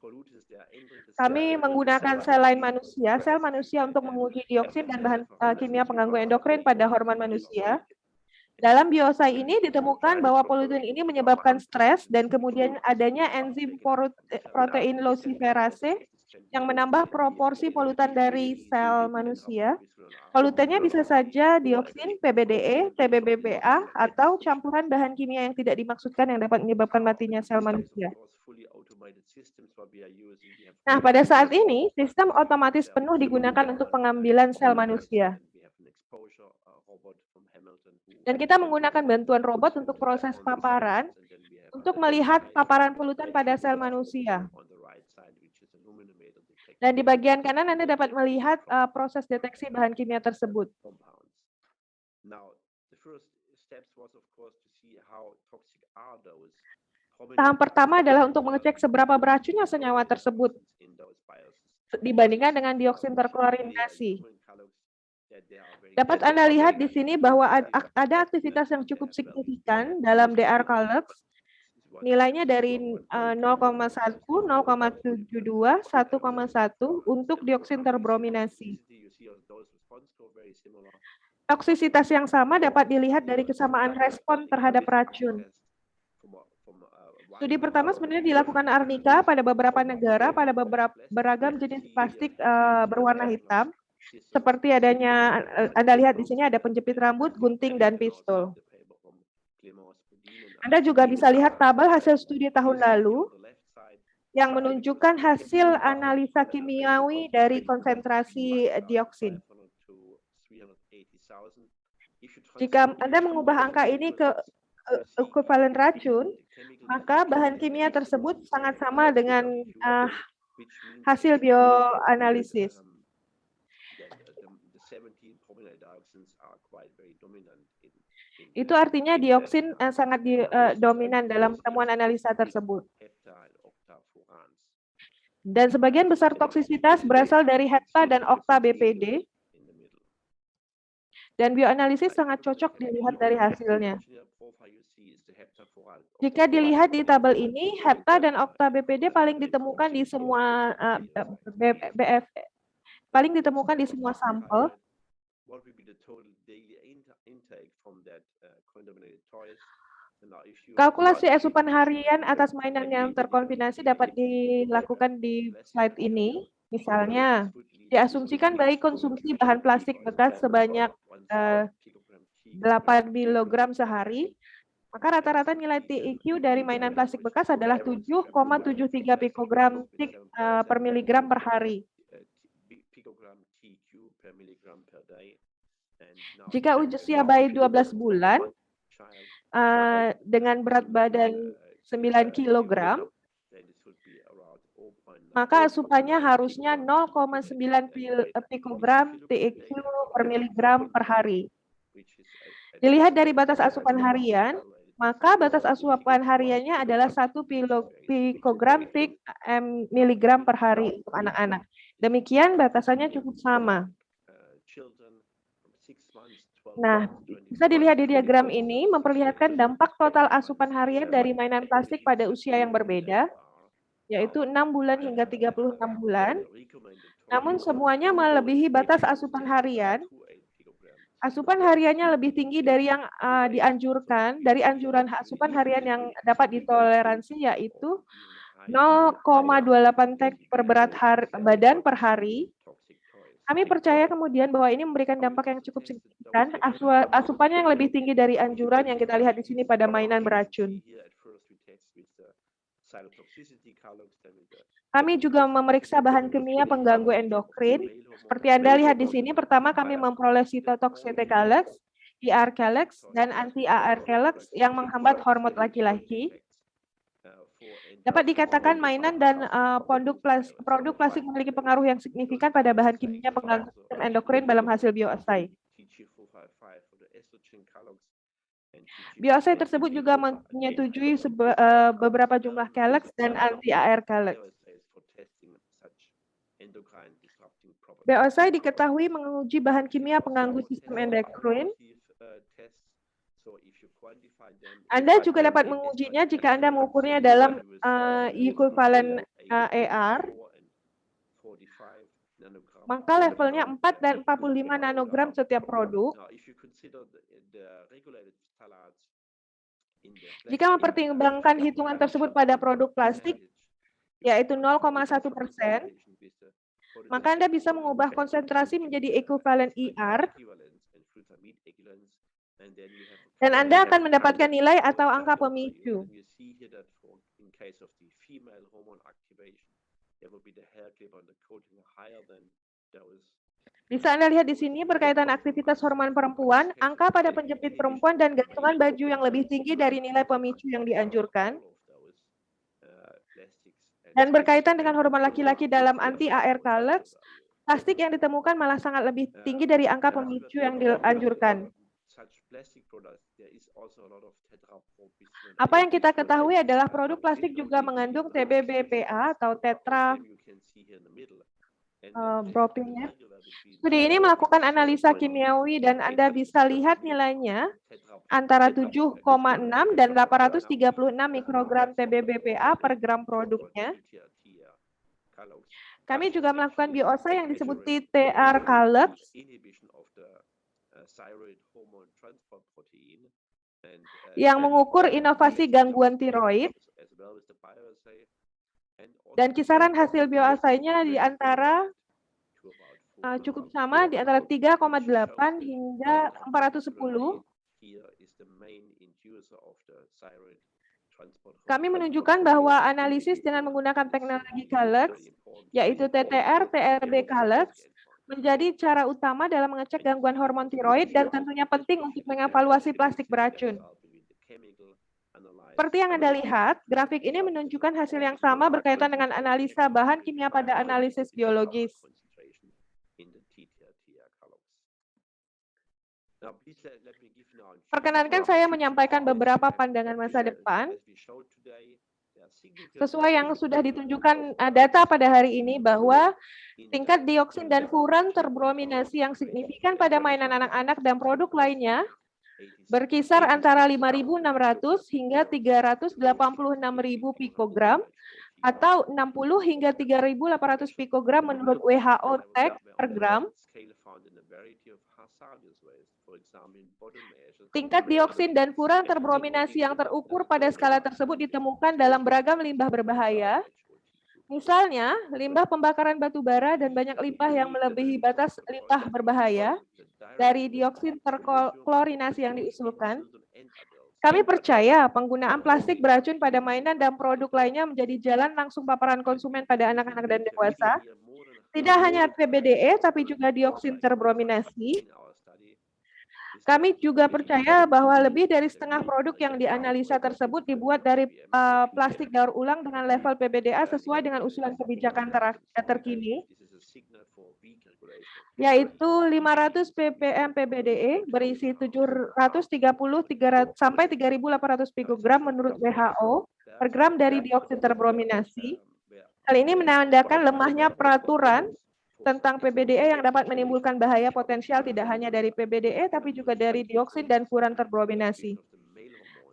[SPEAKER 2] Kami menggunakan sel manusia untuk menguji dioksin dan bahan kimia pengganggu endokrin pada hormon manusia. Dalam biosai ini ditemukan bahwa polutan ini menyebabkan stres dan kemudian adanya enzim protein luciferase yang menambah proporsi polutan dari sel manusia. Polutannya bisa saja dioksin, PBDE, TBBPA, atau campuran bahan kimia yang tidak dimaksudkan yang dapat menyebabkan matinya sel manusia. Nah, pada saat ini, sistem otomatis penuh digunakan untuk pengambilan sel manusia.
[SPEAKER 6] Dan kita menggunakan bantuan robot untuk proses paparan untuk melihat paparan polutan pada sel manusia. Dan di bagian kanan Anda dapat melihat proses deteksi bahan kimia tersebut. Tahap pertama adalah untuk mengecek seberapa beracunnya senyawa tersebut dibandingkan dengan dioksin terklorinasi. Dapat Anda lihat di sini bahwa ada aktivitas yang cukup signifikan dalam DR Calyx, nilainya dari 0,1, 0,72, 1,1 untuk dioksin terbrominasi. Toksisitas yang sama dapat dilihat dari kesamaan respon terhadap racun. Studi pertama sebenarnya dilakukan Arnika pada beberapa negara pada beragam jenis plastik berwarna hitam. Seperti adanya, Anda lihat di sini ada penjepit rambut, gunting, dan pistol. Anda juga bisa lihat tabel hasil studi tahun lalu yang menunjukkan hasil analisa kimiawi dari konsentrasi dioksin. Jika Anda mengubah angka ini ke ekuivalen racun, maka bahan kimia tersebut sangat sama dengan hasil bioanalisis. Itu artinya dioksin sangat dominan dalam temuan analisa tersebut. Dan sebagian besar toksisitas berasal dari hepta dan okta BPD. Dan bioanalisis sangat cocok dilihat dari hasilnya. Jika dilihat di tabel ini, hepta dan okta BPD paling ditemukan di semua sampel. Kalkulasi asupan harian atas mainan yang terkontaminasi dapat dilakukan di slide ini. Misalnya, diasumsikan baik konsumsi bahan plastik bekas sebanyak 8 kg sehari, maka rata-rata nilai TEQ dari mainan plastik bekas adalah 7,73 pikogram TIC per miligram per hari. Jika usia bayi 12 bulan, dengan berat badan 9 kg, maka asupannya harusnya 0,9 pikogram TEQ per miligram per hari. Dilihat dari batas asupan harian, maka batas asupan hariannya adalah 1 pikogram TIC miligram per hari untuk anak-anak. Demikian batasannya cukup sama. Nah, bisa dilihat di diagram ini memperlihatkan dampak total asupan harian dari mainan plastik pada usia yang berbeda, yaitu 6 bulan hingga 36 bulan. Namun semuanya melebihi batas asupan harian. Asupan hariannya lebih tinggi dari yang dianjurkan, dari anjuran asupan harian yang dapat ditoleransi, yaitu 0,28 TEQ per berat badan per hari. Kami percaya kemudian bahwa ini memberikan dampak yang cukup signifikan. Asupannya yang lebih tinggi dari anjuran yang kita lihat di sini pada mainan beracun. Kami juga memeriksa bahan kimia pengganggu endokrin. Seperti Anda lihat di sini, pertama kami memperoleh cytotoxicity Calyx, ER Calyx, dan anti-AR Calyx yang menghambat hormon laki-laki. Dapat dikatakan mainan dan produk plastik memiliki pengaruh yang signifikan pada bahan kimia pengganggu sistem endokrin dalam hasil bioassay. Bioassay tersebut juga menyetujui beberapa jumlah Calyx dan anti-AR Calyx. Bioassay diketahui menguji bahan kimia pengganggu sistem endokrin. Anda juga dapat mengujinya jika Anda mengukurnya dalam ekuivalen AR, maka levelnya 4 dan 45 nanogram setiap produk. Jika mempertimbangkan hitungan tersebut pada produk plastik, yaitu 0,1%, maka Anda bisa mengubah konsentrasi menjadi ekuivalen ER, dan Anda akan mendapatkan nilai atau angka pemicu. Bisa Anda lihat di sini berkaitan aktivitas hormon perempuan, angka pada penjepit perempuan dan gantungan baju yang lebih tinggi dari nilai pemicu yang dianjurkan. Dan berkaitan dengan hormon laki-laki dalam anti-AR Calyx, plastik yang ditemukan malah sangat lebih tinggi dari angka pemicu yang dianjurkan. Apa yang kita ketahui adalah produk plastik juga mengandung TBBPA atau tetra bromine. Studi ini melakukan analisa kimiawi dan Anda bisa lihat nilainya antara 7,6 dan 836 mikrogram TBBPA per gram produknya. Kami juga melakukan bioassay yang disebut TR Calyx yang mengukur inovasi gangguan tiroid, dan kisaran hasil bioassay-nya di antara cukup sama di antara 3,8 hingga 410. Kami menunjukkan bahwa analisis dengan menggunakan teknologi Calyx, yaitu TTR, TRB Calyx, menjadi cara utama dalam mengecek gangguan hormon tiroid dan tentunya penting untuk mengevaluasi plastik beracun. Seperti yang Anda lihat, grafik ini menunjukkan hasil yang sama berkaitan dengan analisa bahan kimia pada analisis biologis. Perkenankan saya menyampaikan beberapa pandangan masa depan. Sesuai yang sudah ditunjukkan data pada hari ini bahwa tingkat dioksin dan furan terbrominasi yang signifikan pada mainan anak-anak dan produk lainnya berkisar antara 5.600 hingga 386.000 pikogram atau 60 hingga 3.800 pikogram menurut WHO TEC per gram. Tingkat dioksin dan furan terbrominasi yang terukur pada skala tersebut ditemukan dalam beragam limbah berbahaya. Misalnya, limbah pembakaran batu bara dan banyak limbah yang melebihi batas limbah berbahaya dari dioksin terklorinasi yang diusulkan. Kami percaya penggunaan plastik beracun pada mainan dan produk lainnya menjadi jalan langsung paparan konsumen pada anak-anak dan dewasa. Tidak hanya PBDE, tapi juga dioksin terbrominasi. Kami juga percaya bahwa lebih dari setengah produk yang dianalisa tersebut dibuat dari plastik daur ulang dengan level PBDA sesuai dengan usulan kebijakan terkini, yaitu 500 ppm PBDE berisi 730 sampai 3.800 pikogram menurut WHO per gram dari dioksin terbrominasi. Hal ini menandakan lemahnya peraturan tentang PBDE yang dapat menimbulkan bahaya potensial tidak hanya dari PBDE tapi juga dari dioksin dan furan terbrominasi.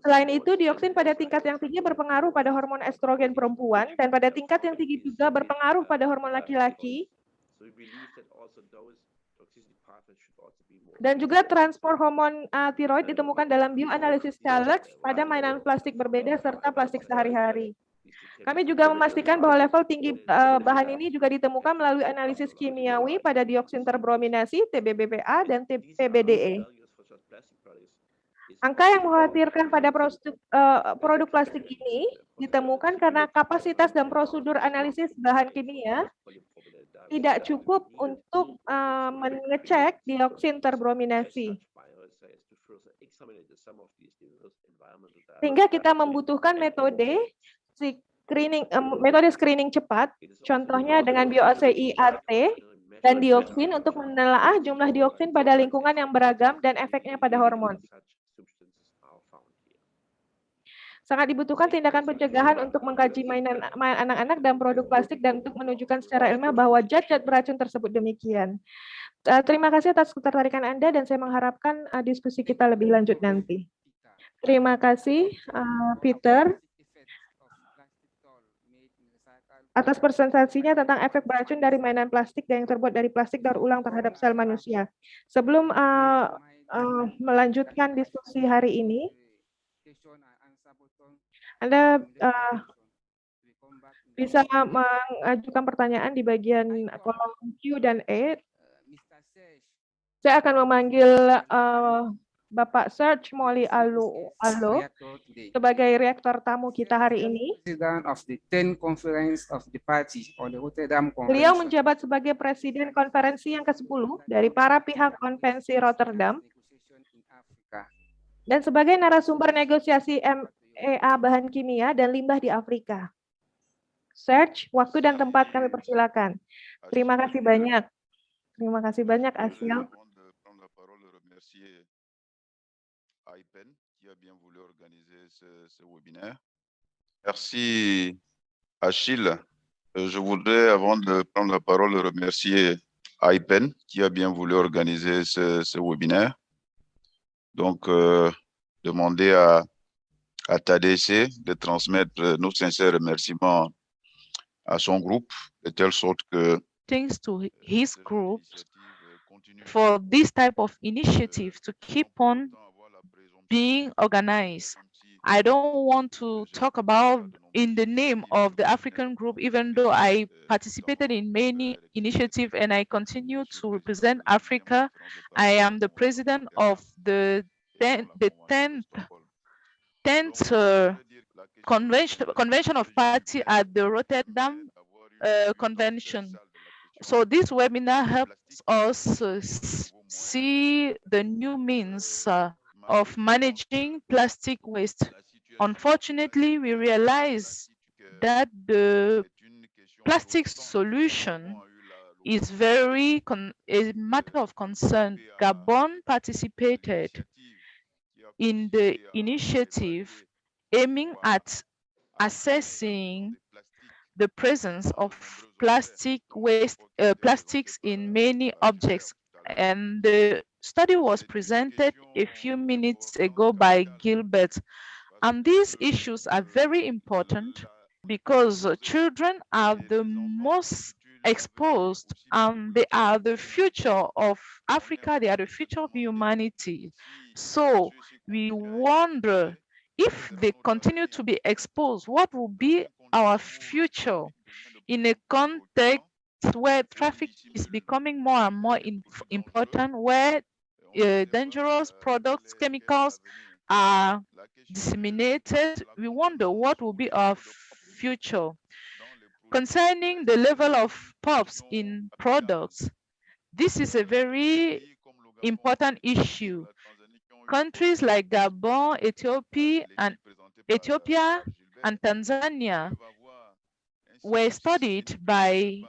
[SPEAKER 6] Selain itu, dioksin pada tingkat yang tinggi berpengaruh pada hormon estrogen perempuan dan pada tingkat yang tinggi juga berpengaruh pada hormon laki-laki. Dan juga transport hormon tiroid ditemukan dalam bioanalisis Calyx pada mainan plastik berbeda serta plastik sehari-hari. Kami juga memastikan bahwa level tinggi bahan ini juga ditemukan melalui analisis kimiawi pada dioksin terbrominasi, TBBPA, dan PBDE. Angka yang mengkhawatirkan pada produk plastik ini ditemukan karena kapasitas dan prosedur analisis bahan kimia tidak cukup untuk mengecek dioksin terbrominasi. Sehingga kita membutuhkan metode screening cepat, contohnya dengan bioassay IAT dan dioksin untuk menelaah jumlah dioksin pada lingkungan yang beragam dan efeknya pada hormon. Sangat dibutuhkan tindakan pencegahan untuk mengkaji mainan anak-anak dan produk plastik dan untuk menunjukkan secara ilmiah bahwa zat-zat beracun tersebut demikian. Terima kasih atas ketertarikan Anda dan saya mengharapkan diskusi kita lebih lanjut nanti. Terima kasih, Peter, atas presentasinya tentang efek beracun dari mainan plastik yang terbuat dari plastik daur ulang terhadap sel manusia. Sebelum melanjutkan diskusi hari ini, Anda bisa mengajukan pertanyaan di bagian kolom Q dan E. Saya akan memanggil Bapak Serge Moli Alo
[SPEAKER 1] Reactor today.
[SPEAKER 6] sebagai reaktor tamu kita hari ini.
[SPEAKER 1] President of the 10 Conference of the Party on the Rotterdam
[SPEAKER 6] Beliau
[SPEAKER 1] Convention.
[SPEAKER 6] menjabat sebagai Presiden Konferensi yang ke-10 dari para pihak konvensi Rotterdam
[SPEAKER 1] Negotiation in Africa.
[SPEAKER 6] dan sebagai narasumber negosiasi MEA bahan kimia dan limbah di Afrika. Serge, waktu dan tempat kami persilakan. Terima kasih banyak. Terima kasih banyak, Asil.
[SPEAKER 7] IPEN qui a bien voulu organiser ce webinaire. Merci Achille. Je voudrais, avant de prendre la parole, remercier IPEN qui a bien voulu organiser ce webinaire. Donc, demander à TADC de transmettre nos sincères remerciements à son groupe, de telle sorte que
[SPEAKER 8] thanks to his group for this type of initiative to keep on being organized. I don't want to talk about in the name of the African group, even though I participated in many initiatives and I continue to represent Africa. I am the president of the 10th convention of party at the Rotterdam Convention. So this webinar helps us see the new means of managing plastic waste. Unfortunately, we realize that the plastic solution is a matter of concern. Gabon participated in the initiative aiming at assessing the presence of plastic waste, plastics in many objects, and the study was presented a few minutes ago by Gilbert. And these issues are very important because children are the most exposed and they are the future of Africa, they are the future of humanity. So we wonder if they continue to be exposed, what will be our future in a context where traffic is becoming more and more important, where dangerous products, chemicals are disseminated. We wonder what will be our future. Concerning the level of POPs in products, this is a very important issue. Countries like Gabon, Ethiopia, and Tanzania were studied by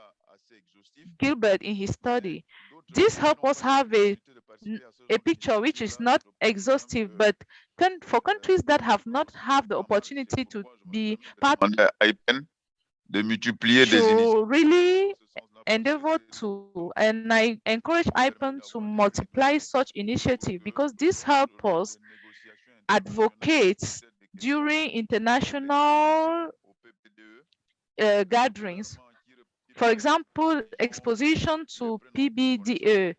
[SPEAKER 8] Gilbert in his study. This helps us have a picture which is not exhaustive, but for countries that have not had the opportunity to be part of
[SPEAKER 7] IPEN de multiplier des
[SPEAKER 8] to really endeavor to, and I encourage IPEN to multiply such initiative because this helps us advocate during international gatherings. For example, exposition to PBDE.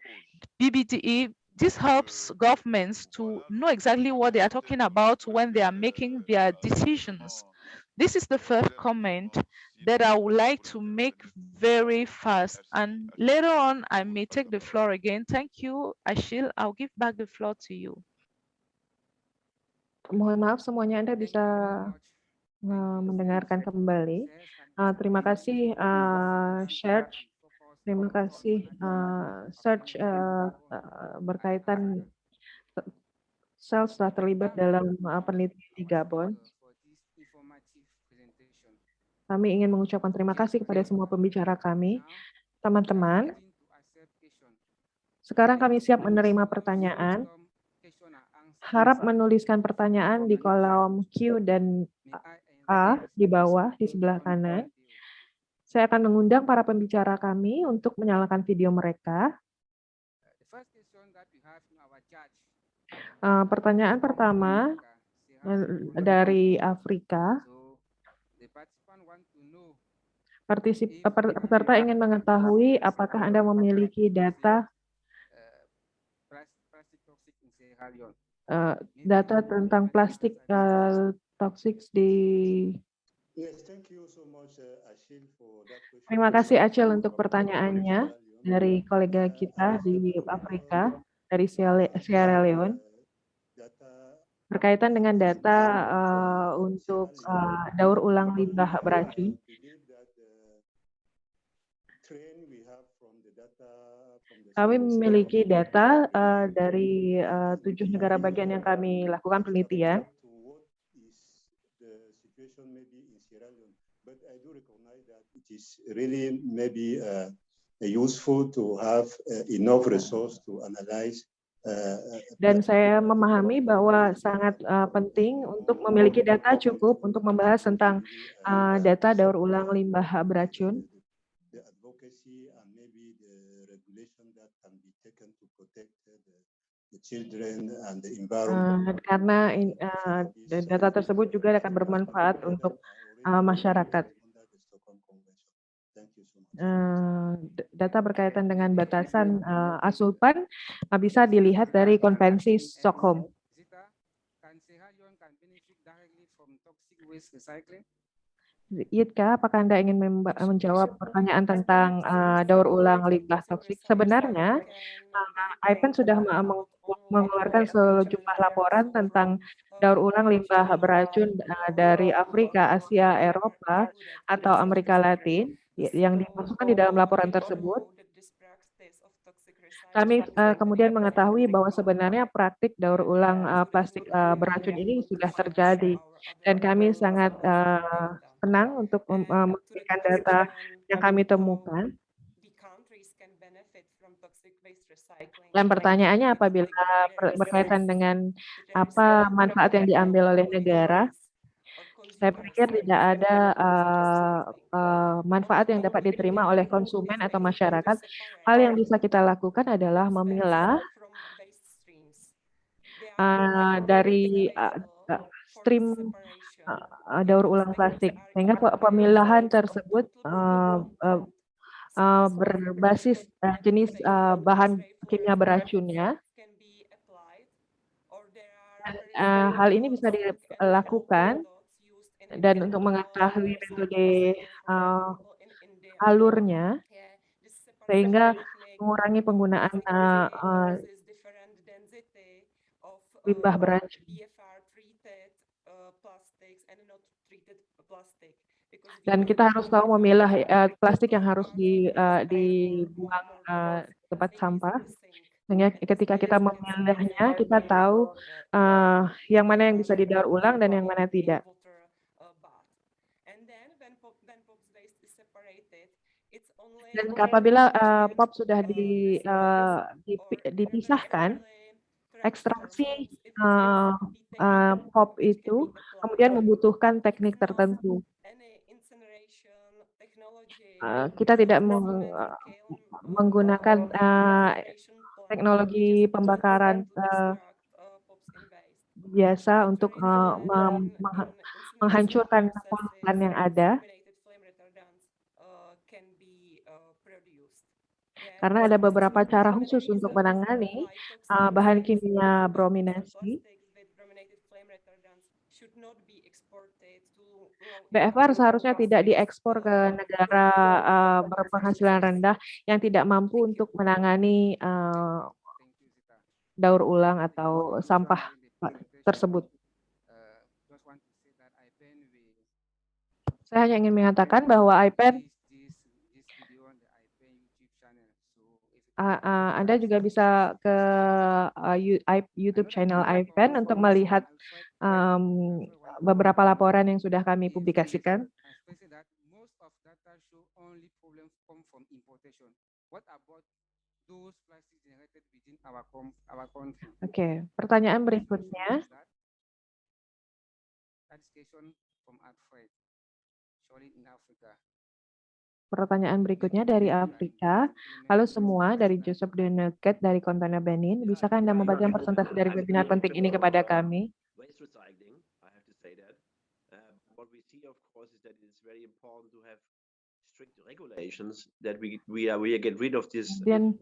[SPEAKER 8] This helps governments to know exactly what they are talking about when they are making their decisions. This is the first comment that I would like to make very fast, and later on I may take the floor again. Thank you, Achille. I'll give back the floor to you.
[SPEAKER 6] Mohon maaf semuanya, Anda bisa mendengarkan kembali. Terima kasih Serge. Terima kasih Serge berkaitan Sales telah terlibat dalam penelitian di Gabon. Kami ingin mengucapkan terima kasih kepada semua pembicara kami. Teman-teman, sekarang kami siap menerima pertanyaan. Harap menuliskan pertanyaan di kolom Q dan A di bawah di sebelah kanan. Saya akan mengundang para pembicara kami untuk menyalakan video mereka. Pertanyaan pertama dari Afrika. Peserta ingin mengetahui apakah Anda memiliki data tentang plastik toksik di. Terima kasih Achille untuk pertanyaannya dari kolega kita di Afrika, dari Sierra Leone. berkaitan dengan data untuk daur ulang limbah beracun. Kami memiliki data dari 7 negara bagian yang kami lakukan penelitian.
[SPEAKER 4] Really maybe useful to have enough resource to analyze.
[SPEAKER 6] Dan saya memahami bahwa sangat penting untuk memiliki data cukup untuk membahas tentang data daur ulang limbah beracun. Karena data tersebut juga akan bermanfaat untuk masyarakat. Data berkaitan dengan batasan asupan bisa dilihat dari Konvensi Stockholm. Yitka, apakah Anda ingin menjawab pertanyaan tentang daur ulang limbah toksik? Sebenarnya, IPEN sudah mengeluarkan sejumlah laporan tentang daur ulang limbah beracun dari Afrika, Asia, Eropa, atau Amerika Latin yang dimasukkan di dalam laporan tersebut. Kami kemudian mengetahui bahwa sebenarnya praktik daur ulang plastik beracun ini sudah terjadi, dan kami sangat senang untuk memberikan data yang kami temukan. Dan pertanyaannya, apabila berkaitan dengan apa manfaat yang diambil oleh negara, saya pikir tidak ada manfaat yang dapat diterima oleh konsumen atau masyarakat. Hal yang bisa kita lakukan adalah memilah dari stream daur ulang plastik, sehingga pemilahan tersebut berbasis jenis bahan kimia beracunnya. Hal ini bisa dilakukan, dan untuk mengetahui metode alurnya, sehingga mengurangi penggunaan limbah beracun. Dan kita harus tahu memilah plastik yang harus dibuang tempat sampah. Sehingga ketika kita memilihnya, kita tahu yang mana yang bisa didaur ulang dan yang mana tidak. Dan apabila POP sudah dipisahkan, ekstraksi POP itu kemudian membutuhkan teknik tertentu. Kita tidak menggunakan teknologi pembakaran biasa untuk menghancurkan polutan yang ada, karena ada beberapa cara khusus untuk menangani bahan kimia brominasi. BFR seharusnya tidak diekspor ke negara berpenghasilan rendah yang tidak mampu untuk menangani daur ulang atau sampah tersebut. Saya hanya ingin mengatakan bahwa IPEN, Anda juga bisa ke YouTube channel IPEN untuk melihat beberapa laporan yang sudah kami publikasikan. Oke, pertanyaan berikutnya. Pertanyaan berikutnya dari Afrika. Halo semua, dari Joseph Deneket dari Kontana Benin. Bisakah Anda membagikan persentase dari webinar penting ini kepada kami? Dan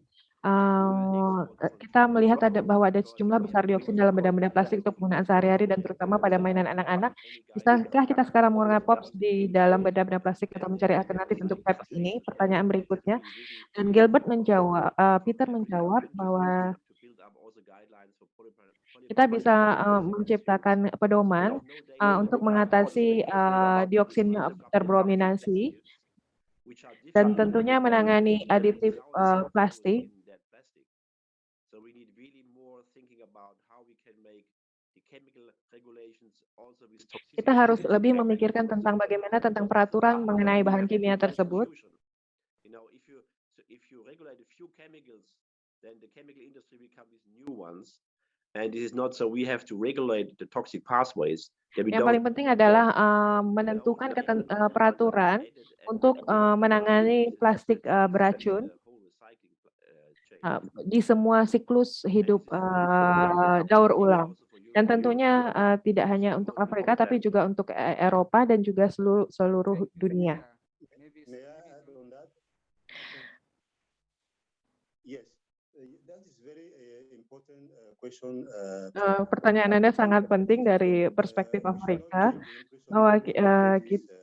[SPEAKER 6] kita melihat bahwa ada sejumlah besar dioksin dalam benda-benda plastik untuk penggunaan sehari-hari dan terutama pada mainan anak-anak. Bisakah kita sekarang menggunakan POPs di dalam benda-benda plastik atau mencari alternatif untuk PEPs ini? Pertanyaan berikutnya. Dan Gilbert menjawab, Peter menjawab bahwa kita bisa menciptakan pedoman untuk mengatasi dioksin terbrominasi dan tentunya menangani aditif plastik. Kita harus lebih memikirkan tentang bagaimana tentang peraturan mengenai bahan kimia tersebut. Yang paling penting adalah menentukan peraturan untuk menangani plastik beracun di semua siklus hidup daur ulang. Dan tentunya tidak hanya untuk Afrika, tapi juga untuk Eropa dan juga seluruh dunia.
[SPEAKER 4] May I add on that? Yes, that is very important question.
[SPEAKER 6] Pertanyaan Anda sangat penting dari perspektif Afrika, bahwa kita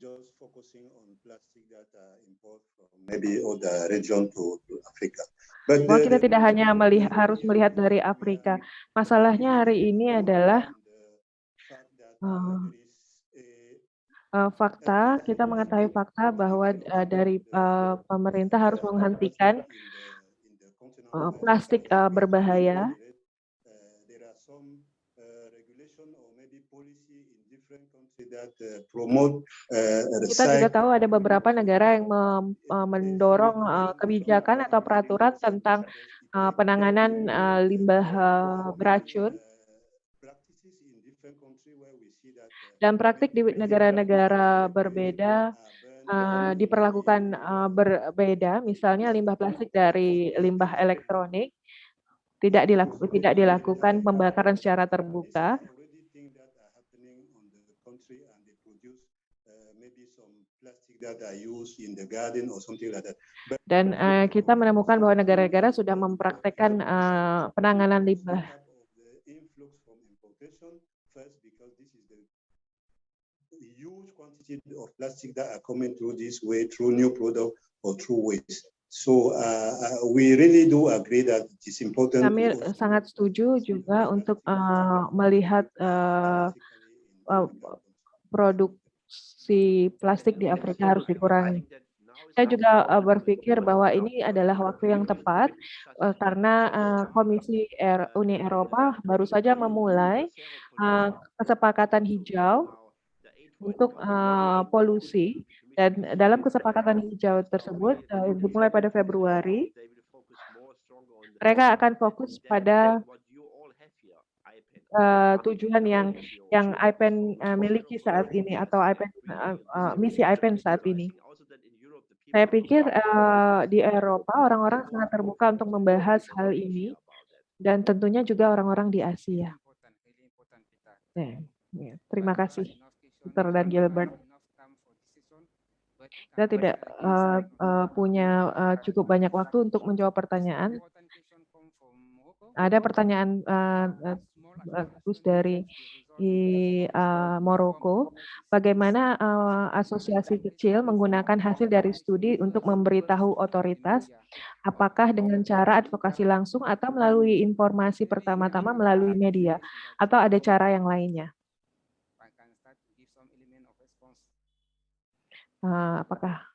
[SPEAKER 4] just focusing on plastic that import from maybe other region to Africa.
[SPEAKER 6] bahwa kita tidak hanya harus melihat dari Afrika. Masalahnya hari ini adalah fakta, kita mengetahui fakta bahwa dari pemerintah harus menghentikan plastik berbahaya. Kita juga tahu ada beberapa negara yang mendorong kebijakan atau peraturan tentang penanganan limbah beracun. Dan praktik di negara-negara berbeda diperlakukan berbeda. Misalnya limbah plastik dari limbah elektronik tidak dilakukan pembakaran secara terbuka. Dan kita menemukan bahwa negara-negara sudah mempraktekkan penanganan limbah.
[SPEAKER 4] Huge quantity of plastic that are coming through this way, through new product or through waste. So we really do agree that it is important.
[SPEAKER 6] Kami sangat setuju juga untuk melihat produksi plastik di Afrika harus dikurangi. Saya juga berpikir bahwa ini adalah waktu yang tepat karena Komisi Uni Eropa baru saja memulai kesepakatan hijau untuk polusi, dan dalam kesepakatan hijau tersebut dimulai pada Februari, mereka akan fokus pada tujuan yang IPEN miliki saat ini atau misi IPEN saat ini. Saya pikir di Eropa orang-orang sangat terbuka untuk membahas hal ini, dan tentunya juga orang-orang di Asia. Terima kasih, Dr. dan Gilbert. Kita tidak punya cukup banyak waktu untuk menjawab pertanyaan. Ada pertanyaan bagus dari Maroko. Bagaimana asosiasi kecil menggunakan hasil dari studi untuk memberitahu otoritas? Apakah dengan cara advokasi langsung atau melalui informasi pertama-tama melalui media? Atau ada cara yang lainnya? Apakah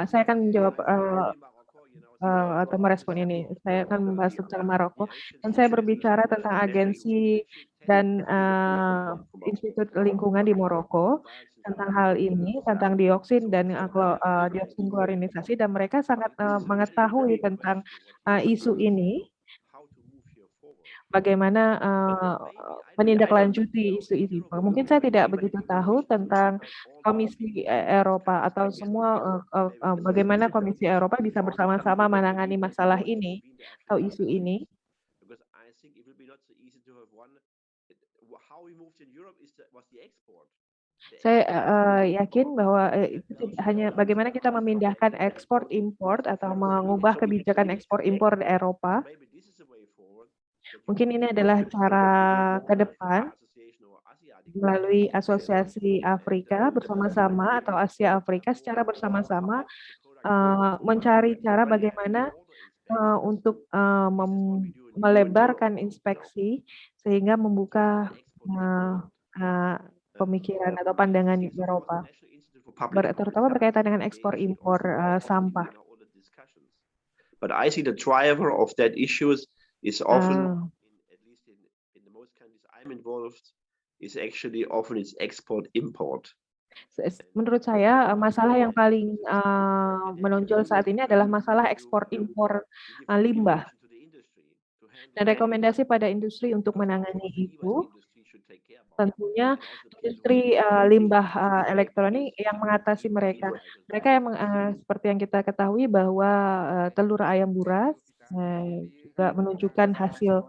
[SPEAKER 6] saya akan menjawab atau merespon ini. Saya akan membahas tentang Maroko, dan saya berbicara tentang agensi dan Institut Lingkungan di Maroko tentang hal ini, tentang dioksin dan dioksin klorinisasi, dan mereka sangat mengetahui tentang isu ini, bagaimana menindaklanjuti isu ini. Mungkin saya tidak begitu tahu tentang Komisi Eropa atau semua bagaimana Komisi Eropa bisa bersama-sama menangani masalah ini atau isu ini. Saya yakin bahwa itu hanya bagaimana kita memindahkan ekspor-impor atau mengubah kebijakan ekspor-impor di Eropa. Mungkin ini adalah cara ke depan melalui Asosiasi Afrika bersama-sama atau Asia Afrika secara bersama-sama mencari cara bagaimana untuk melebarkan inspeksi sehingga membuka pemikiran atau pandangan Eropa, terutama berkaitan dengan ekspor impor sampah.
[SPEAKER 9] But I see the driver of that issues is often, at least in the most countries I'm involved, is actually often it's export import.
[SPEAKER 6] Menurut saya masalah yang paling menonjol saat ini adalah masalah ekspor impor limbah. Dan rekomendasi pada industri untuk menangani itu tentunya industri limbah elektronik yang mengatasi mereka. Mereka yang seperti yang kita ketahui bahwa telur ayam buras juga menunjukkan hasil.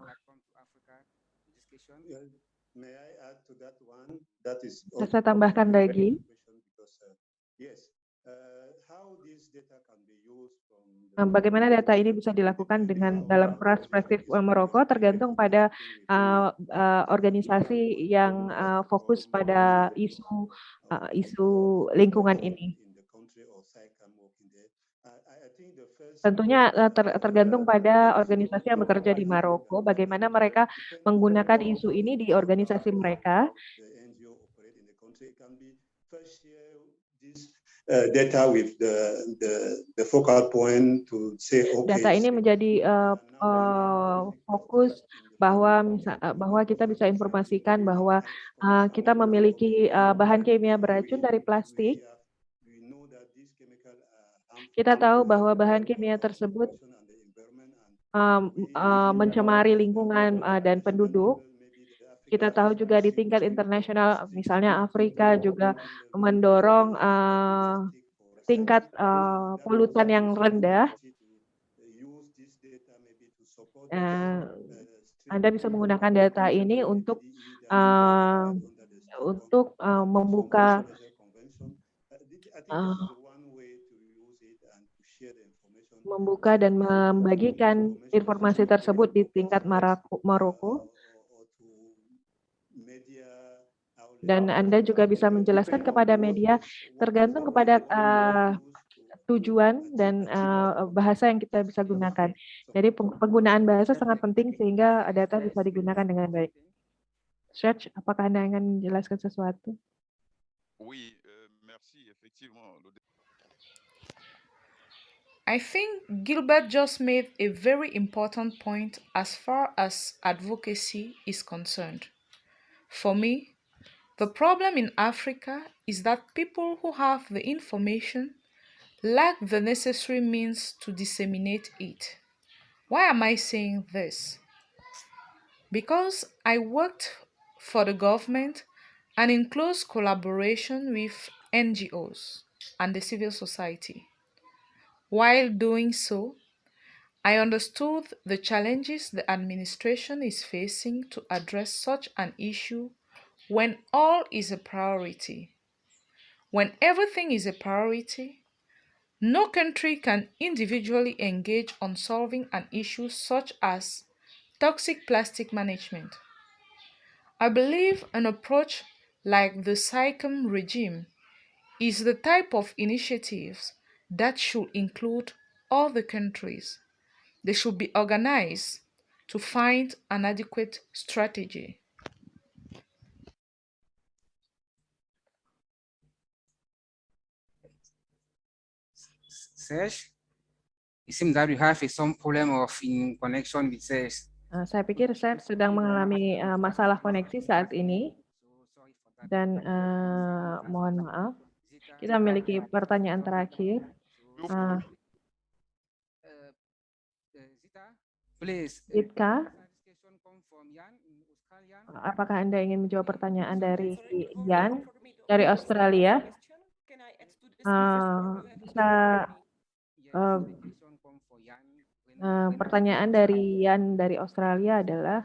[SPEAKER 6] Saya tambahkan lagi. Bagaimana data ini bisa dilakukan dalam perspektif merokok tergantung pada organisasi yang fokus pada isu lingkungan ini. Tentunya tergantung pada organisasi yang bekerja di Maroko, bagaimana mereka menggunakan isu ini di organisasi mereka.
[SPEAKER 4] Data with the focal point to say, okay,
[SPEAKER 6] data ini menjadi fokus bahwa kita bisa informasikan bahwa kita memiliki bahan kimia beracun dari plastik. Kita tahu bahwa bahan kimia tersebut mencemari lingkungan dan penduduk. Kita tahu juga di tingkat internasional, misalnya Afrika juga mendorong tingkat polutan yang rendah. Anda bisa menggunakan data ini untuk membuka dan membagikan informasi tersebut di tingkat Maroko. Dan Anda juga bisa menjelaskan kepada media tergantung kepada tujuan dan bahasa yang kita bisa gunakan. Jadi penggunaan bahasa sangat penting sehingga data bisa digunakan dengan baik. Serge, apakah Anda ingin menjelaskan sesuatu?
[SPEAKER 10] I think Gilbert just made a very important point as far as advocacy is concerned. For me, the problem in Africa is that people who have the information lack the necessary means to disseminate it. Why am I saying this? Because I worked for the government and in close collaboration with NGOs and the civil society. While doing so, I understood the challenges the administration is facing to address such an issue when all is a priority. When everything is a priority, no country can individually engage on solving an issue such as toxic plastic management. I believe an approach like the SAICM regime is the type of initiatives that should include all the countries. They should be organized to find an adequate strategy.
[SPEAKER 1] Serge, it seems that we have some problem in connection with Serge.
[SPEAKER 6] Saya pikir saya sedang mengalami masalah koneksi saat ini dan mohon maaf. Kita memiliki pertanyaan terakhir. Zitka, apakah Anda ingin menjawab pertanyaan dari Yan dari Australia? Pertanyaan dari Yan dari Australia adalah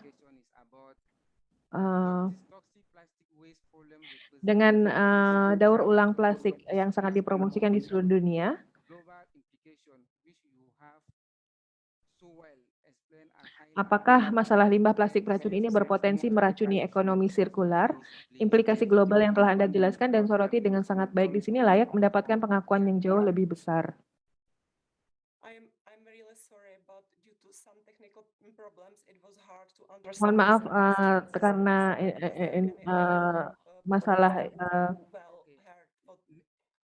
[SPEAKER 6] dengan daur ulang plastik yang sangat dipromosikan di seluruh dunia, Apakah masalah limbah plastik beracun ini berpotensi meracuni ekonomi sirkular? Implikasi global yang telah Anda jelaskan dan soroti dengan sangat baik di sini layak mendapatkan pengakuan yang jauh lebih besar.
[SPEAKER 5] I'm really sorry about due to some technical problems it was hard to understand.
[SPEAKER 6] Mohon maaf karena masalah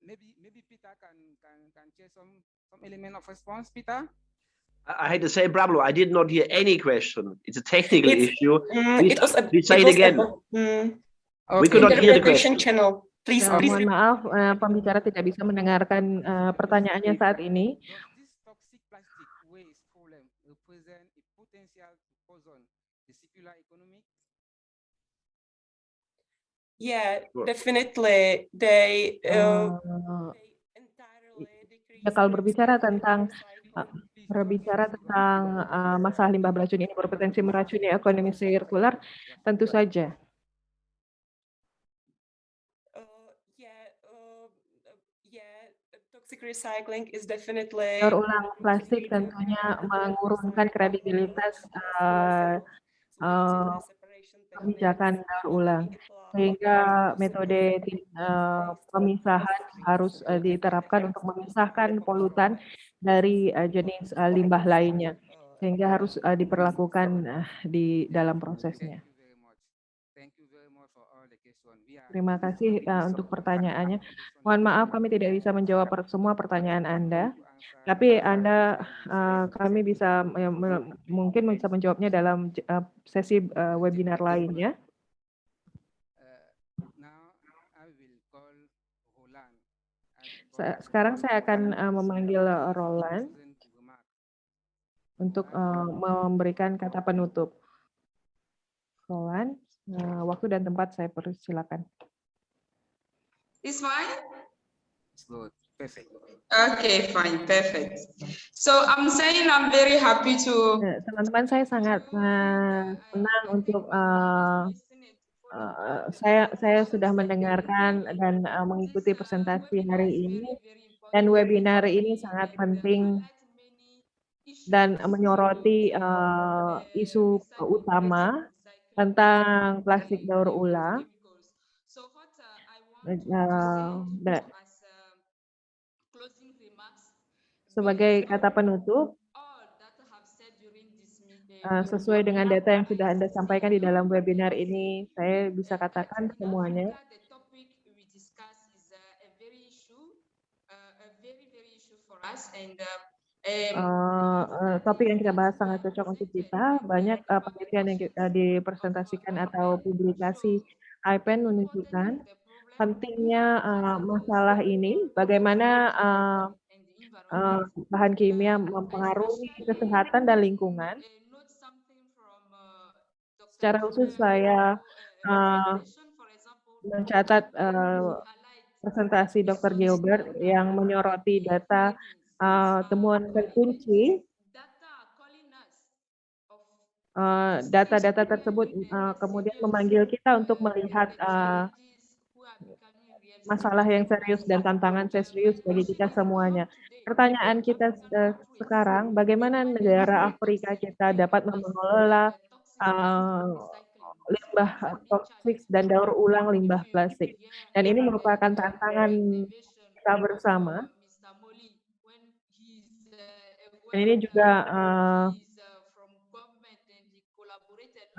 [SPEAKER 1] maybe Peter can share some element of response, Peter.
[SPEAKER 9] I had the same problem. I did not hear any question. It's a technical issue. Please say it
[SPEAKER 5] was
[SPEAKER 9] again. We could not hear the question.
[SPEAKER 5] Channel. Please,
[SPEAKER 6] mohon maaf, pembicara tidak bisa mendengarkan pertanyaannya saat ini.
[SPEAKER 1] Does this toxic plastic waste problem represent a potential to poison the circular economy?
[SPEAKER 5] Yeah, definitely. They
[SPEAKER 6] kalau berbicara tentang masalah limbah beracun ini berpotensi meracuni ekonomi sirkular, tentu saja.
[SPEAKER 5] Toxic recycling is definitely.
[SPEAKER 6] Daur ulang plastik tentunya mengurungkan kredibilitas kebijakan daur ulang, sehingga metode pemisahan harus diterapkan untuk memisahkan polutan dari jenis limbah lainnya, sehingga harus diperlakukan di dalam prosesnya. Terima kasih untuk pertanyaannya. Mohon maaf kami tidak bisa menjawab semua pertanyaan Anda, tapi kami bisa mungkin bisa menjawabnya dalam sesi webinar lainnya. Sekarang saya akan memanggil Roland untuk memberikan kata penutup. Roland, waktu dan tempat saya persilakan.
[SPEAKER 11] It's fine?
[SPEAKER 1] It's good. Perfect.
[SPEAKER 11] Okay, fine, perfect. So I'm saying I'm very happy to.
[SPEAKER 6] Teman-teman, saya sangat senang untuk saya sudah mendengarkan dan mengikuti presentasi hari ini, dan webinar ini sangat penting dan menyoroti isu utama tentang plastik daur ulang. Sebagai kata penutup, sesuai dengan data yang sudah Anda sampaikan di dalam webinar ini, saya bisa katakan semuanya. Topik yang kita bahas sangat cocok untuk kita. Banyak penelitian yang dipresentasikan atau publikasi IPEN menunjukkan pentingnya masalah ini, bagaimana bahan kimia mempengaruhi kesehatan dan lingkungan. Secara khusus saya mencatat presentasi Dr. Gilbert yang menyoroti data temuan terkunci. Data-data tersebut kemudian memanggil kita untuk melihat masalah yang serius dan tantangan serius bagi kita semuanya. Pertanyaan kita sekarang, bagaimana negara Afrika kita dapat mengelola limbah toksik dan daur ulang limbah plastik. Dan ini merupakan tantangan kita bersama. Dan ini juga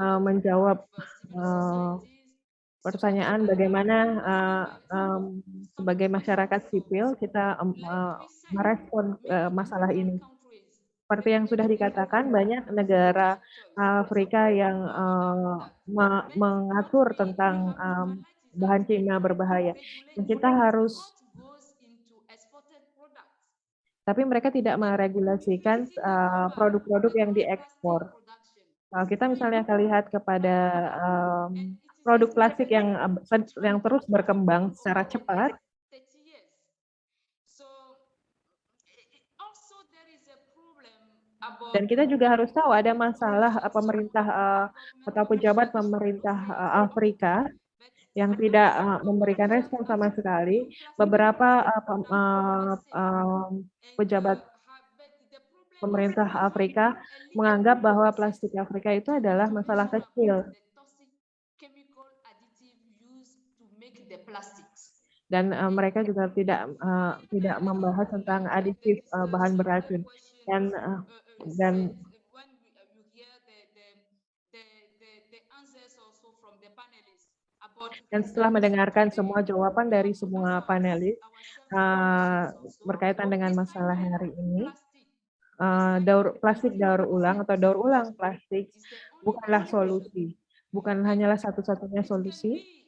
[SPEAKER 6] menjawab pertanyaan bagaimana sebagai masyarakat sipil kita merespon masalah ini. Seperti yang sudah dikatakan, banyak negara Afrika yang mengatur tentang bahan kimia berbahaya. Dan kita harus, tapi mereka tidak meregulasikan produk-produk yang diekspor. Kalau kita misalnya akan lihat kepada produk plastik yang terus berkembang secara cepat, dan kita juga harus tahu ada masalah pemerintah atau pejabat pemerintah Afrika yang tidak memberikan respon sama sekali. Beberapa pejabat pemerintah Afrika menganggap bahwa plastik Afrika itu adalah masalah kecil. Dan mereka juga tidak membahas tentang aditif bahan beracun. Dan setelah mendengarkan semua jawaban dari semua panelis berkaitan dengan masalah hari ini, plastik daur ulang atau daur ulang plastik bukanlah solusi, bukan hanyalah satu-satunya solusi.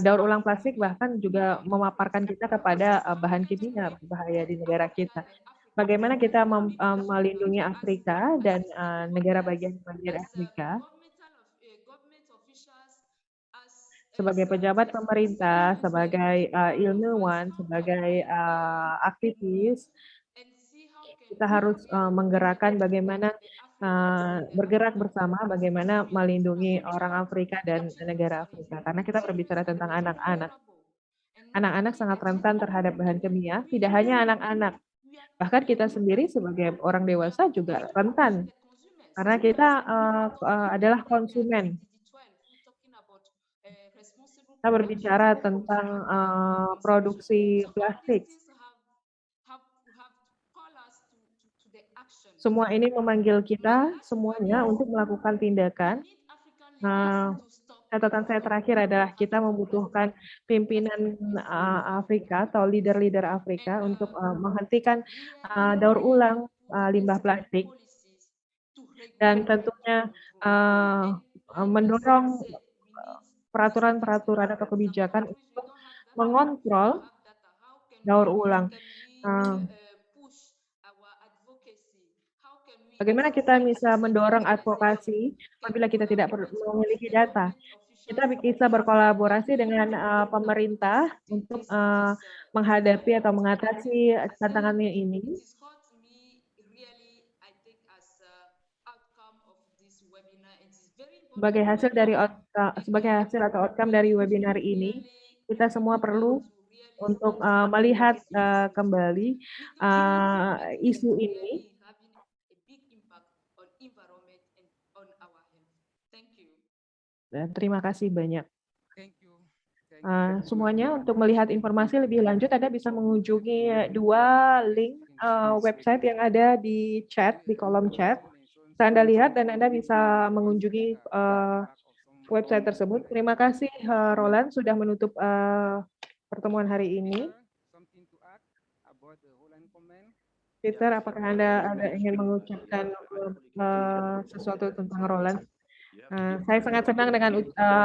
[SPEAKER 6] Daur ulang plastik bahkan juga memaparkan kita kepada bahan kimia berbahaya di negara kita. Bagaimana kita melindungi Afrika dan negara bagian Afrika sebagai pejabat pemerintah, sebagai ilmuwan, sebagai aktivis, kita harus menggerakkan bagaimana bergerak bersama bagaimana melindungi orang Afrika dan negara Afrika. Karena kita berbicara tentang anak-anak. Anak-anak sangat rentan terhadap bahan kimia, tidak hanya anak-anak. Bahkan kita sendiri sebagai orang dewasa juga rentan. Karena kita adalah konsumen. Kita berbicara tentang produksi plastik. Semua ini memanggil kita semuanya untuk melakukan tindakan. Catatan saya terakhir adalah kita membutuhkan pimpinan Afrika atau leader-leader Afrika untuk menghentikan daur ulang limbah plastik dan tentunya mendorong peraturan-peraturan atau kebijakan untuk mengontrol daur ulang. Bagaimana kita bisa mendorong advokasi apabila kita tidak memiliki data? Kita bisa berkolaborasi dengan pemerintah untuk menghadapi atau mengatasi tantangan ini. Sebagai hasil atau outcome dari webinar ini, kita semua perlu untuk melihat kembali isu ini. Dan terima kasih banyak. Semuanya untuk melihat informasi lebih lanjut, Anda bisa mengunjungi dua link website yang ada di chat, di kolom chat. Bisa Anda lihat dan Anda bisa mengunjungi website tersebut. Terima kasih Roland sudah menutup pertemuan hari ini. Peter, apakah Anda ingin mengucapkan sesuatu tentang Roland? Saya sangat senang dengan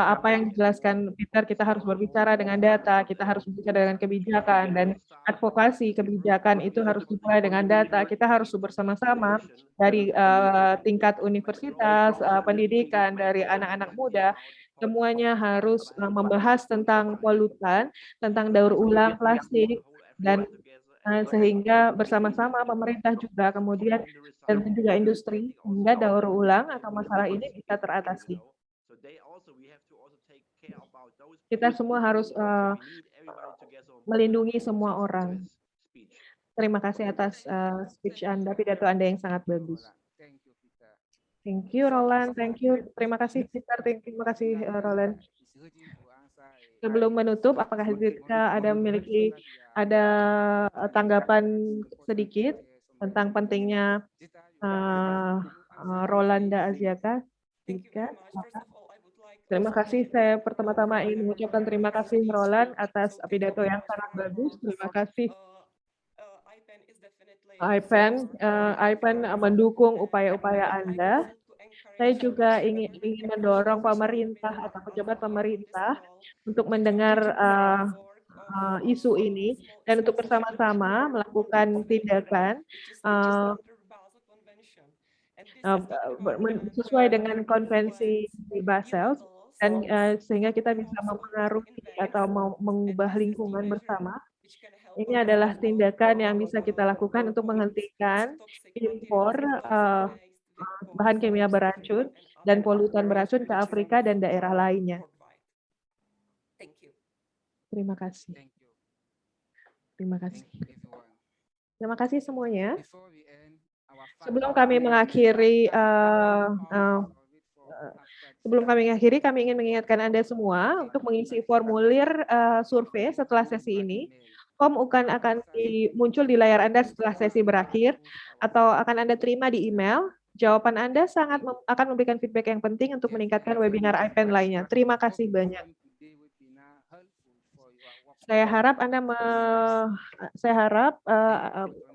[SPEAKER 6] apa yang dijelaskan Peter. Kita harus berbicara dengan data, kita harus berbicara dengan kebijakan, dan advokasi kebijakan itu harus dimulai dengan data. Kita harus bersama-sama dari tingkat universitas, pendidikan, dari anak-anak muda, semuanya harus membahas tentang polutan, tentang daur ulang plastik, dan sehingga bersama-sama pemerintah juga kemudian dan juga industri sehingga daur ulang atau masalah ini bisa teratasi. Kita semua harus melindungi semua orang. Terima kasih atas speech Anda, pidato Anda yang sangat bagus. Thank you Roland, thank you. Terima kasih Peter, terima kasih Roland. Sebelum menutup, apakah kita ada tanggapan sedikit tentang pentingnya Rolanda Aziaka? Terima kasih. Saya pertama-tama ingin mengucapkan terima kasih Roland atas pidato yang sangat bagus. Terima kasih. IPEN mendukung upaya-upaya Anda. Saya juga ingin mendorong pemerintah atau pejabat pemerintah untuk mendengar isu ini dan untuk bersama-sama melakukan tindakan sesuai dengan konvensi di Basel dan sehingga kita bisa mempengaruhi atau mengubah lingkungan bersama. Ini adalah tindakan yang bisa kita lakukan untuk menghentikan impor bahan kimia beracun dan polutan beracun ke Afrika dan daerah lainnya. Terima kasih.
[SPEAKER 1] Thank you.
[SPEAKER 6] Terima kasih.
[SPEAKER 1] Thank you, everyone.
[SPEAKER 6] Terima kasih semuanya.
[SPEAKER 1] Before we end, our
[SPEAKER 6] Sebelum
[SPEAKER 1] final
[SPEAKER 6] kami
[SPEAKER 1] comment,
[SPEAKER 6] mengakhiri,
[SPEAKER 1] after this,
[SPEAKER 6] kami ingin mengingatkan Anda semua untuk mengisi formulir survei setelah sesi ini. Form akan muncul di layar Anda setelah sesi berakhir, atau akan Anda terima di email. Jawaban Anda akan memberikan feedback yang penting untuk meningkatkan webinar IPEN lainnya. Terima kasih banyak. Saya harap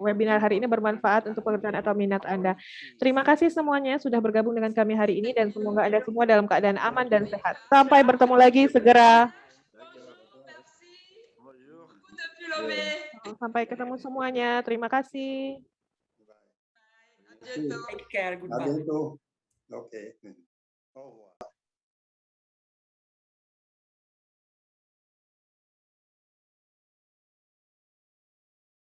[SPEAKER 6] webinar hari ini bermanfaat untuk pekerjaan atau minat Anda. Terima kasih semuanya sudah bergabung dengan kami hari ini dan semoga Anda semua dalam keadaan aman dan sehat. Sampai bertemu lagi segera. Sampai ketemu semuanya. Terima kasih.
[SPEAKER 5] Take care. Goodbye.
[SPEAKER 4] Okay. Au revoir.